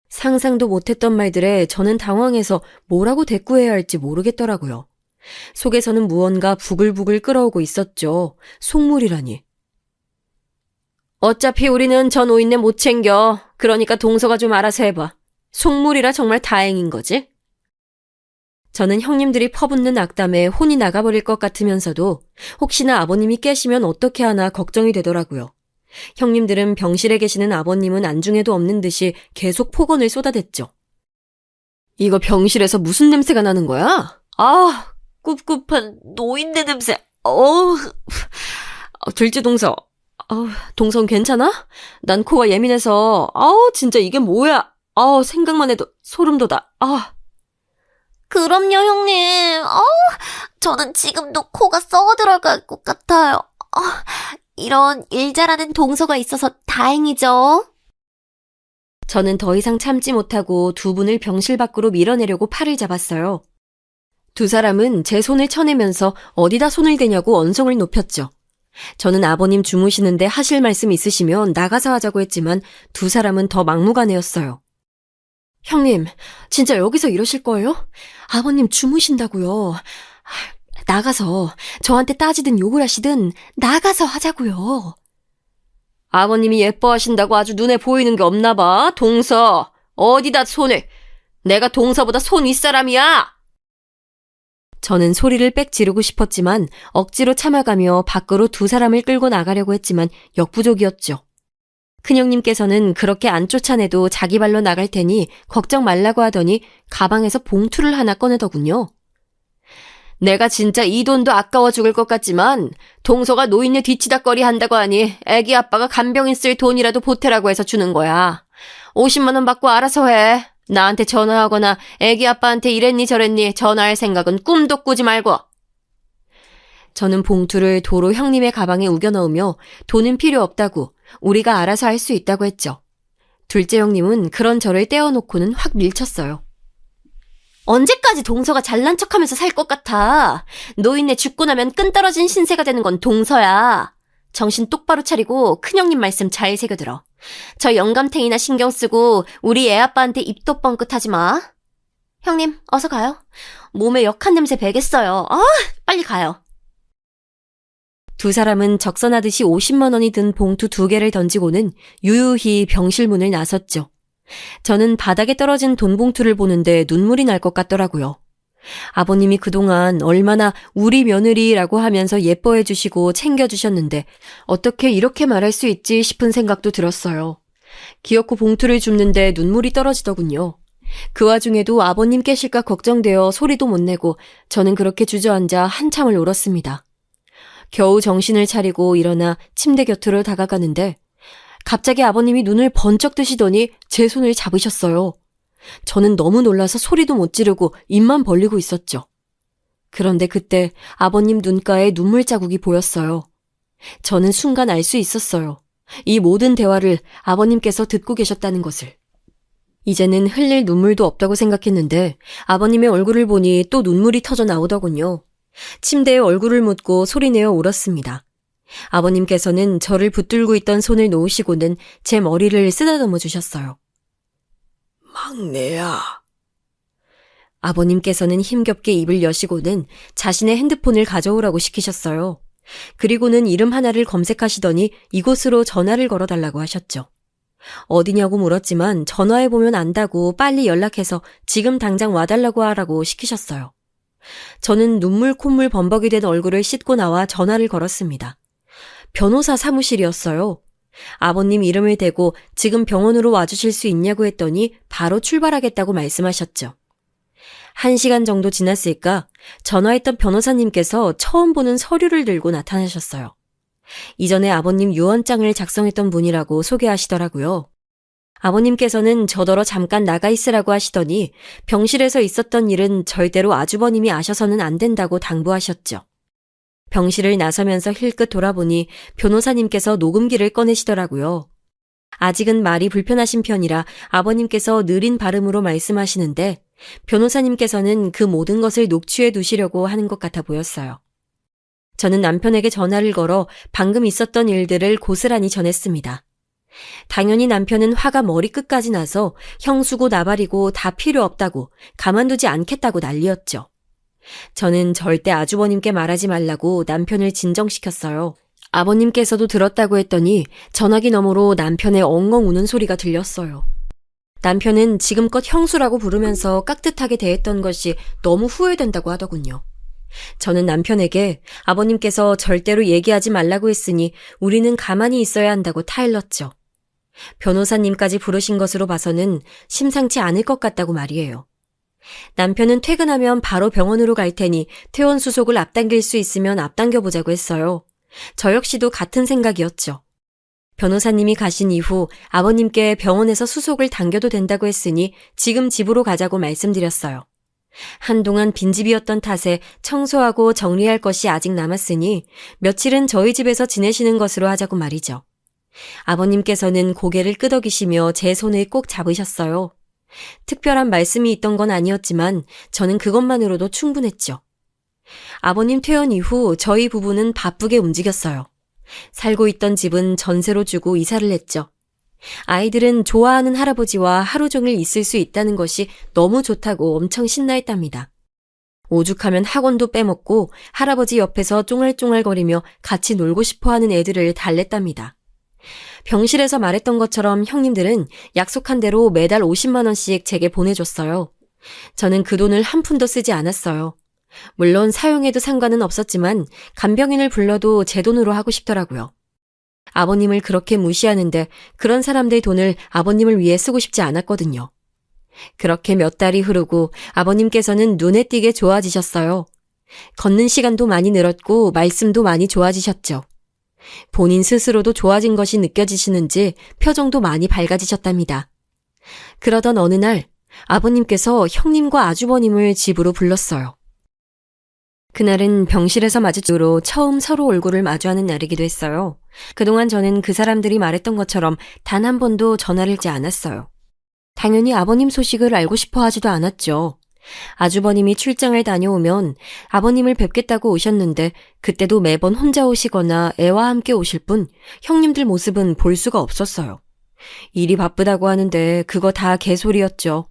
상상도 못했던 말들에 저는 당황해서 뭐라고 대꾸해야 할지 모르겠더라고요. 속에서는 무언가 부글부글 끓어오고 있었죠. 속물이라니. 어차피 우리는 저 노인네 못 챙겨. 그러니까 동서가 좀 알아서 해봐. 속물이라 정말 다행인 거지? 저는 형님들이 퍼붓는 악담에 혼이 나가버릴 것 같으면서도 혹시나 아버님이 깨시면 어떻게 하나 걱정이 되더라고요. 형님들은 병실에 계시는 아버님은 안중에도 없는 듯이 계속 폭언을 쏟아댔죠. 이거 병실에서 무슨 냄새가 나는 거야? 아, 꿉꿉한 노인네 냄새. 둘째 동서, 동성 괜찮아? 난 코가 예민해서, 진짜 이게 뭐야? 생각만 해도 소름 돋아. 그럼요, 형님. 저는 지금도 코가 썩어 들어갈 것 같아요. 이런 일 잘하는 동서가 있어서 다행이죠. 저는 더 이상 참지 못하고 두 분을 병실 밖으로 밀어내려고 팔을 잡았어요. 두 사람은 제 손을 쳐내면서 어디다 손을 대냐고 언성을 높였죠. 저는 아버님 주무시는데 하실 말씀 있으시면 나가서 하자고 했지만 두 사람은 더 막무가내였어요. 형님, 진짜 여기서 이러실 거예요? 아버님 주무신다고요. 나가서 저한테 따지든 욕을 하시든 나가서 하자고요. 아버님이 예뻐하신다고 아주 눈에 보이는 게 없나 봐. 동서, 어디다 손을. 내가 동서보다 손 윗사람이야. 저는 소리를 빽 지르고 싶었지만 억지로 참아가며 밖으로 두 사람을 끌고 나가려고 했지만 역부족이었죠. 큰형님께서는 그렇게 안 쫓아내도 자기 발로 나갈 테니 걱정 말라고 하더니 가방에서 봉투를 하나 꺼내더군요. 내가 진짜 이 돈도 아까워 죽을 것 같지만 동서가 노인네 뒤치다꺼리 한다고 하니 애기 아빠가 간병인 쓸 돈이라도 보태라고 해서 주는 거야. 50만 원 받고 알아서 해. 나한테 전화하거나 애기 아빠한테 이랬니 저랬니 전화할 생각은 꿈도 꾸지 말고. 저는 봉투를 도로 형님의 가방에 우겨 넣으며 돈은 필요 없다고 우리가 알아서 할 수 있다고 했죠. 둘째 형님은 그런 저를 떼어놓고는 확 밀쳤어요. 언제까지 동서가 잘난 척하면서 살 것 같아. 노인네 죽고 나면 끈 떨어진 신세가 되는 건 동서야. 정신 똑바로 차리고 큰형님 말씀 잘 새겨들어. 저 영감탱이나 신경 쓰고 우리 애아빠한테 입도 뻥끗하지 마. 형님, 어서 가요. 몸에 역한 냄새 배겠어요. 빨리 가요. 두 사람은 적선하듯이 50만 원이 든 봉투 2개를 던지고는 유유히 병실 문을 나섰죠. 저는 바닥에 떨어진 돈 봉투를 보는데 눈물이 날 것 같더라고요. 아버님이 그동안 얼마나 우리 며느리라고 하면서 예뻐해 주시고 챙겨주셨는데 어떻게 이렇게 말할 수 있지 싶은 생각도 들었어요. 기어코 봉투를 줍는데 눈물이 떨어지더군요. 그 와중에도 아버님 깨실까 걱정되어 소리도 못 내고 저는 그렇게 주저앉아 한참을 울었습니다. 겨우 정신을 차리고 일어나 침대 곁으로 다가가는데 갑자기 아버님이 눈을 번쩍 뜨시더니 제 손을 잡으셨어요. 저는 너무 놀라서 소리도 못 지르고 입만 벌리고 있었죠. 그런데 그때 아버님 눈가에 눈물 자국이 보였어요. 저는 순간 알 수 있었어요. 이 모든 대화를 아버님께서 듣고 계셨다는 것을. 이제는 흘릴 눈물도 없다고 생각했는데 아버님의 얼굴을 보니 또 눈물이 터져 나오더군요. 침대에 얼굴을 묻고 소리내어 울었습니다. 아버님께서는 저를 붙들고 있던 손을 놓으시고는 제 머리를 쓰다듬어 주셨어요. 막내야. 아버님께서는 힘겹게 입을 여시고는 자신의 핸드폰을 가져오라고 시키셨어요. 그리고는 이름 하나를 검색하시더니 이곳으로 전화를 걸어달라고 하셨죠. 어디냐고 물었지만 전화해보면 안다고 빨리 연락해서 지금 당장 와달라고 하라고 시키셨어요. 저는 눈물 콧물 범벅이 된 얼굴을 씻고 나와 전화를 걸었습니다. 변호사 사무실이었어요. 아버님 이름을 대고 지금 병원으로 와주실 수 있냐고 했더니 바로 출발하겠다고 말씀하셨죠. 1시간 정도 지났을까 전화했던 변호사님께서 처음 보는 서류를 들고 나타나셨어요. 이전에 아버님 유언장을 작성했던 분이라고 소개하시더라고요. 아버님께서는 저더러 잠깐 나가 있으라고 하시더니 병실에서 있었던 일은 절대로 아주버님이 아셔서는 안 된다고 당부하셨죠. 병실을 나서면서 힐끗 돌아보니 변호사님께서 녹음기를 꺼내시더라고요. 아직은 말이 불편하신 편이라 아버님께서 느린 발음으로 말씀하시는데 변호사님께서는 그 모든 것을 녹취해 두시려고 하는 것 같아 보였어요. 저는 남편에게 전화를 걸어 방금 있었던 일들을 고스란히 전했습니다. 당연히 남편은 화가 머리끝까지 나서 형수고 나발이고 다 필요 없다고 가만두지 않겠다고 난리였죠. 저는 절대 아주버님께 말하지 말라고 남편을 진정시켰어요. 아버님께서도 들었다고 했더니 전화기 너머로 남편의 엉엉 우는 소리가 들렸어요. 남편은 지금껏 형수라고 부르면서 깍듯하게 대했던 것이 너무 후회된다고 하더군요. 저는 남편에게 아버님께서 절대로 얘기하지 말라고 했으니 우리는 가만히 있어야 한다고 타일렀죠. 변호사님까지 부르신 것으로 봐서는 심상치 않을 것 같다고 말이에요. 남편은 퇴근하면 바로 병원으로 갈 테니 퇴원 수속을 앞당길 수 있으면 앞당겨보자고 했어요. 저 역시도 같은 생각이었죠. 변호사님이 가신 이후 아버님께 병원에서 수속을 당겨도 된다고 했으니 지금 집으로 가자고 말씀드렸어요. 한동안 빈집이었던 탓에 청소하고 정리할 것이 아직 남았으니 며칠은 저희 집에서 지내시는 것으로 하자고 말이죠. 아버님께서는 고개를 끄덕이시며 제 손을 꼭 잡으셨어요. 특별한 말씀이 있던 건 아니었지만 저는 그것만으로도 충분했죠. 아버님 퇴원 이후 저희 부부는 바쁘게 움직였어요. 살고 있던 집은 전세로 주고 이사를 했죠. 아이들은 좋아하는 할아버지와 하루 종일 있을 수 있다는 것이 너무 좋다고 엄청 신나했답니다. 오죽하면 학원도 빼먹고 할아버지 옆에서 쫑알쫑알거리며 같이 놀고 싶어하는 애들을 달랬답니다. 병실에서 말했던 것처럼 형님들은 약속한 대로 매달 50만 원씩 제게 보내줬어요. 저는 그 돈을 한 푼도 쓰지 않았어요. 물론 사용해도 상관은 없었지만 간병인을 불러도 제 돈으로 하고 싶더라고요. 아버님을 그렇게 무시하는데 그런 사람들의 돈을 아버님을 위해 쓰고 싶지 않았거든요. 그렇게 몇 달이 흐르고 아버님께서는 눈에 띄게 좋아지셨어요. 걷는 시간도 많이 늘었고 말씀도 많이 좋아지셨죠. 본인 스스로도 좋아진 것이 느껴지시는지 표정도 많이 밝아지셨답니다. 그러던 어느 날 아버님께서 형님과 아주버님을 집으로 불렀어요. 그날은 병실에서 마주치로 처음 서로 얼굴을 마주하는 날이기도 했어요. 그동안 저는 그 사람들이 말했던 것처럼 단 한 번도 전화를 하지 않았어요. 당연히 아버님 소식을 알고 싶어 하지도 않았죠. 아주버님이 출장을 다녀오면 아버님을 뵙겠다고 오셨는데 그때도 매번 혼자 오시거나 애와 함께 오실 뿐 형님들 모습은 볼 수가 없었어요. 일이 바쁘다고 하는데 그거 다 개소리였죠.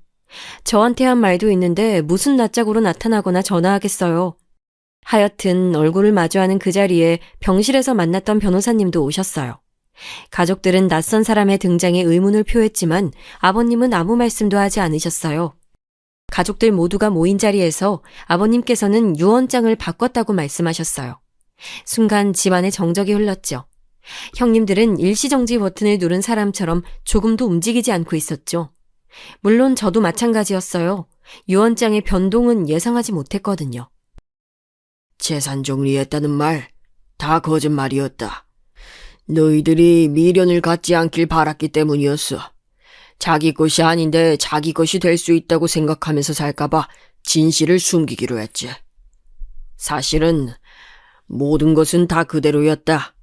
저한테 한 말도 있는데 무슨 낯짝으로 나타나거나 전화하겠어요. 하여튼 얼굴을 마주하는 그 자리에 병실에서 만났던 변호사님도 오셨어요. 가족들은 낯선 사람의 등장에 의문을 표했지만 아버님은 아무 말씀도 하지 않으셨어요. 가족들 모두가 모인 자리에서 아버님께서는 유언장을 바꿨다고 말씀하셨어요. 순간 집안에 정적이 흘렀죠. 형님들은 일시정지 버튼을 누른 사람처럼 조금도 움직이지 않고 있었죠. 물론 저도 마찬가지였어요. 유언장의 변동은 예상하지 못했거든요. 재산 정리했다는 말 다 거짓말이었다. 너희들이 미련을 갖지 않길 바랐기 때문이었어. 자기 것이 아닌데 자기 것이 될 수 있다고 생각하면서 살까봐 진실을 숨기기로 했지. 사실은 모든 것은 다 그대로였다.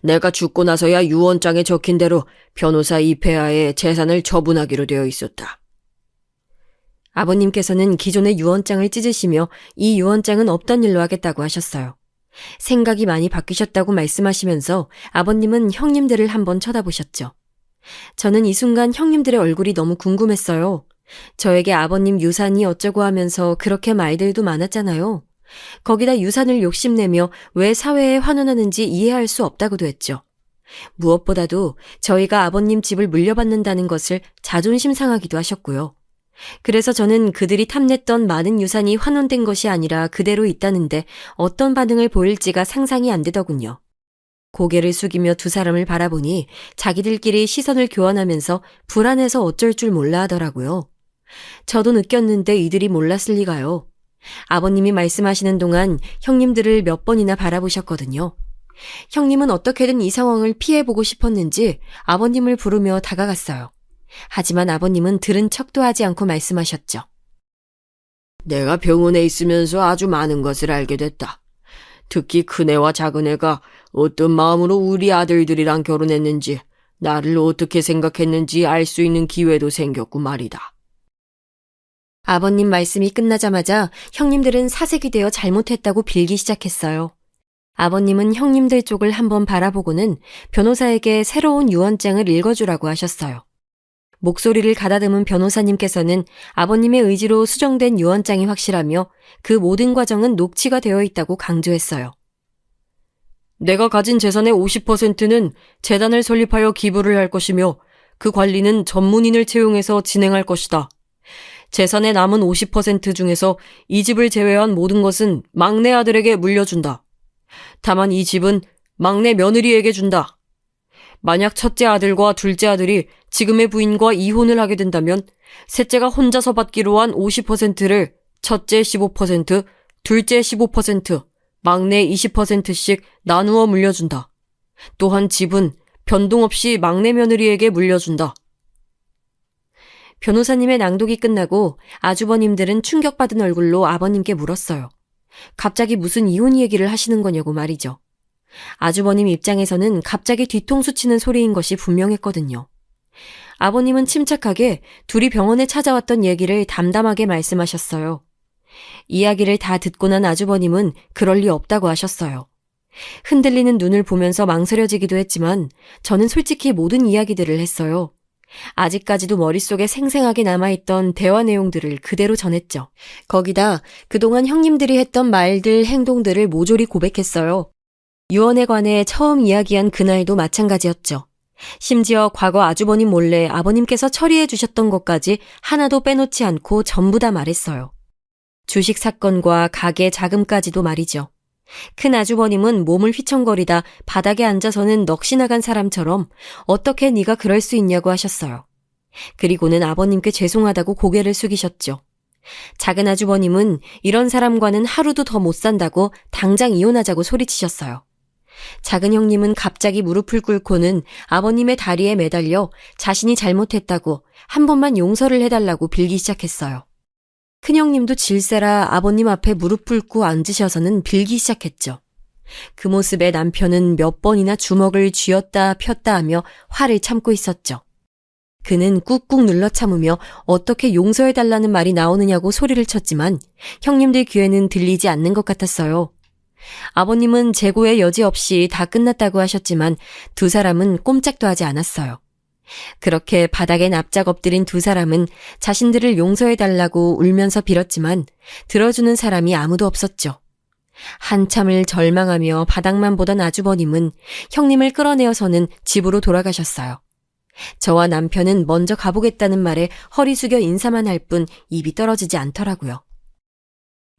내가 죽고 나서야 유언장에 적힌 대로 변호사 이폐하의 재산을 처분하기로 되어 있었다. 아버님께서는 기존의 유언장을 찢으시며 이 유언장은 없던 일로 하겠다고 하셨어요. 생각이 많이 바뀌셨다고 말씀하시면서 아버님은 형님들을 한번 쳐다보셨죠. 저는 이 순간 형님들의 얼굴이 너무 궁금했어요. 저에게 아버님 유산이 어쩌고 하면서 그렇게 말들도 많았잖아요. 거기다 유산을 욕심내며 왜 사회에 환원하는지 이해할 수 없다고도 했죠. 무엇보다도 저희가 아버님 집을 물려받는다는 것을 자존심 상하기도 하셨고요. 그래서 저는 그들이 탐냈던 많은 유산이 환원된 것이 아니라 그대로 있다는데 어떤 반응을 보일지가 상상이 안 되더군요. 고개를 숙이며 두 사람을 바라보니 자기들끼리 시선을 교환하면서 불안해서 어쩔 줄 몰라 하더라고요. 저도 느꼈는데 이들이 몰랐을 리가요. 아버님이 말씀하시는 동안 형님들을 몇 번이나 바라보셨거든요. 형님은 어떻게든 이 상황을 피해보고 싶었는지 아버님을 부르며 다가갔어요. 하지만 아버님은 들은 척도 하지 않고 말씀하셨죠. 내가 병원에 있으면서 아주 많은 것을 알게 됐다. 특히 큰애와 작은애가 어떤 마음으로 우리 아들들이랑 결혼했는지, 나를 어떻게 생각했는지 알 수 있는 기회도 생겼고 말이다. 아버님 말씀이 끝나자마자 형님들은 사색이 되어 잘못했다고 빌기 시작했어요. 아버님은 형님들 쪽을 한번 바라보고는 변호사에게 새로운 유언장을 읽어주라고 하셨어요. 목소리를 가다듬은 변호사님께서는 아버님의 의지로 수정된 유언장이 확실하며 그 모든 과정은 녹취가 되어 있다고 강조했어요. 내가 가진 재산의 50%는 재단을 설립하여 기부를 할 것이며 그 관리는 전문인을 채용해서 진행할 것이다. 재산의 남은 50% 중에서 이 집을 제외한 모든 것은 막내 아들에게 물려준다. 다만 이 집은 막내 며느리에게 준다. 만약 첫째 아들과 둘째 아들이 지금의 부인과 이혼을 하게 된다면 셋째가 혼자서 받기로 한 50%를 첫째 15%, 둘째 15%, 막내 20%씩 나누어 물려준다. 또한 집은 변동 없이 막내 며느리에게 물려준다. 변호사님의 낭독이 끝나고 아주버님들은 충격받은 얼굴로 아버님께 물었어요. 갑자기 무슨 이혼 얘기를 하시는 거냐고 말이죠. 아주버님 입장에서는 갑자기 뒤통수 치는 소리인 것이 분명했거든요. 아버님은 침착하게 둘이 병원에 찾아왔던 얘기를 담담하게 말씀하셨어요. 이야기를 다 듣고 난 아주버님은 그럴 리 없다고 하셨어요. 흔들리는 눈을 보면서 망설여지기도 했지만 저는 솔직히 모든 이야기들을 했어요. 아직까지도 머릿속에 생생하게 남아있던 대화 내용들을 그대로 전했죠. 거기다 그동안 형님들이 했던 말들, 행동들을 모조리 고백했어요. 유언에 관해 처음 이야기한 그날도 마찬가지였죠. 심지어 과거 아주버님 몰래 아버님께서 처리해 주셨던 것까지 하나도 빼놓지 않고 전부 다 말했어요. 주식 사건과 가게 자금까지도 말이죠. 큰 아주버님은 몸을 휘청거리다 바닥에 앉아서는 넋이 나간 사람처럼 어떻게 네가 그럴 수 있냐고 하셨어요. 그리고는 아버님께 죄송하다고 고개를 숙이셨죠. 작은 아주버님은 이런 사람과는 하루도 더 못 산다고 당장 이혼하자고 소리치셨어요. 작은 형님은 갑자기 무릎을 꿇고는 아버님의 다리에 매달려 자신이 잘못했다고 한 번만 용서를 해달라고 빌기 시작했어요. 큰형님도 질세라 아버님 앞에 무릎 꿇고 앉으셔서는 빌기 시작했죠. 그 모습에 남편은 몇 번이나 주먹을 쥐었다 폈다 하며 화를 참고 있었죠. 그는 꾹꾹 눌러 참으며 어떻게 용서해달라는 말이 나오느냐고 소리를 쳤지만 형님들 귀에는 들리지 않는 것 같았어요. 아버님은 재고의 여지 없이 다 끝났다고 하셨지만 두 사람은 꼼짝도 하지 않았어요. 그렇게 바닥에 납작 엎드린 두 사람은 자신들을 용서해달라고 울면서 빌었지만 들어주는 사람이 아무도 없었죠. 한참을 절망하며 바닥만 보던 아주버님은 형님을 끌어내어서는 집으로 돌아가셨어요. 저와 남편은 먼저 가보겠다는 말에 허리 숙여 인사만 할 뿐 입이 떨어지지 않더라고요.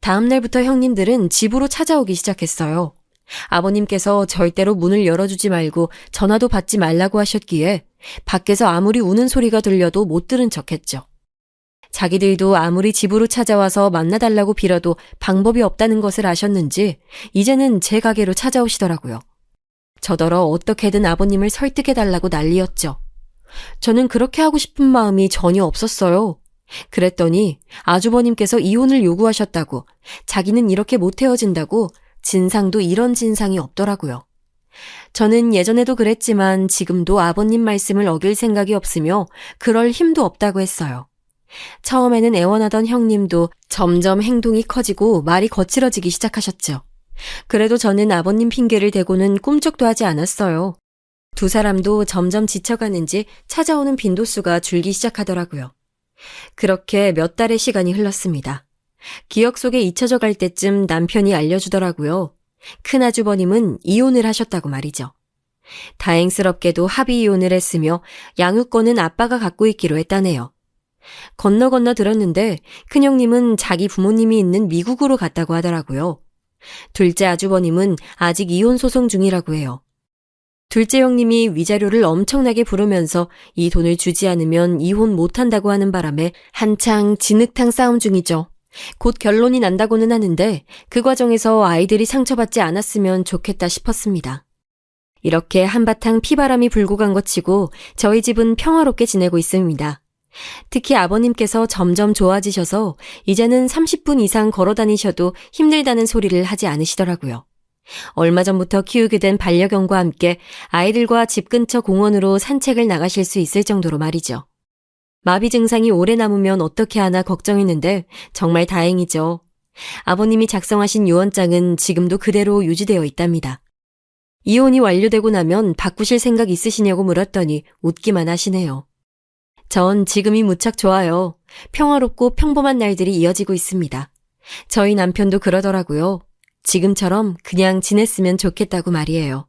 다음 날부터 형님들은 집으로 찾아오기 시작했어요. 아버님께서 절대로 문을 열어주지 말고 전화도 받지 말라고 하셨기에 밖에서 아무리 우는 소리가 들려도 못 들은 척했죠. 자기들도 아무리 집으로 찾아와서 만나달라고 빌어도 방법이 없다는 것을 아셨는지 이제는 제 가게로 찾아오시더라고요. 저더러 어떻게든 아버님을 설득해달라고 난리였죠. 저는 그렇게 하고 싶은 마음이 전혀 없었어요. 그랬더니 아주버님께서 이혼을 요구하셨다고, 자기는 이렇게 못 헤어진다고, 진상도 이런 진상이 없더라고요. 저는 예전에도 그랬지만 지금도 아버님 말씀을 어길 생각이 없으며 그럴 힘도 없다고 했어요. 처음에는 애원하던 형님도 점점 행동이 커지고 말이 거칠어지기 시작하셨죠. 그래도 저는 아버님 핑계를 대고는 꿈쩍도 하지 않았어요. 두 사람도 점점 지쳐가는지 찾아오는 빈도수가 줄기 시작하더라고요. 그렇게 몇 달의 시간이 흘렀습니다. 기억 속에 잊혀져 갈 때쯤 남편이 알려주더라고요. 큰아주버님은 이혼을 하셨다고 말이죠. 다행스럽게도 합의 이혼을 했으며 양육권은 아빠가 갖고 있기로 했다네요. 건너 들었는데 큰형님은 자기 부모님이 있는 미국으로 갔다고 하더라고요. 둘째 아주버님은 아직 이혼 소송 중이라고 해요. 둘째 형님이 위자료를 엄청나게 부르면서 이 돈을 주지 않으면 이혼 못한다고 하는 바람에 한창 진흙탕 싸움 중이죠. 곧 결론이 난다고는 하는데 그 과정에서 아이들이 상처받지 않았으면 좋겠다 싶었습니다. 이렇게 한바탕 피바람이 불고 간 것 치고 저희 집은 평화롭게 지내고 있습니다. 특히 아버님께서 점점 좋아지셔서 이제는 30분 이상 걸어 다니셔도 힘들다는 소리를 하지 않으시더라고요. 얼마 전부터 키우게 된 반려견과 함께 아이들과 집 근처 공원으로 산책을 나가실 수 있을 정도로 말이죠. 마비 증상이 오래 남으면 어떻게 하나 걱정했는데 정말 다행이죠. 아버님이 작성하신 유언장은 지금도 그대로 유지되어 있답니다. 이혼이 완료되고 나면 바꾸실 생각 있으시냐고 물었더니 웃기만 하시네요. 전 지금이 무척 좋아요. 평화롭고 평범한 날들이 이어지고 있습니다. 저희 남편도 그러더라고요. 지금처럼 그냥 지냈으면 좋겠다고 말이에요.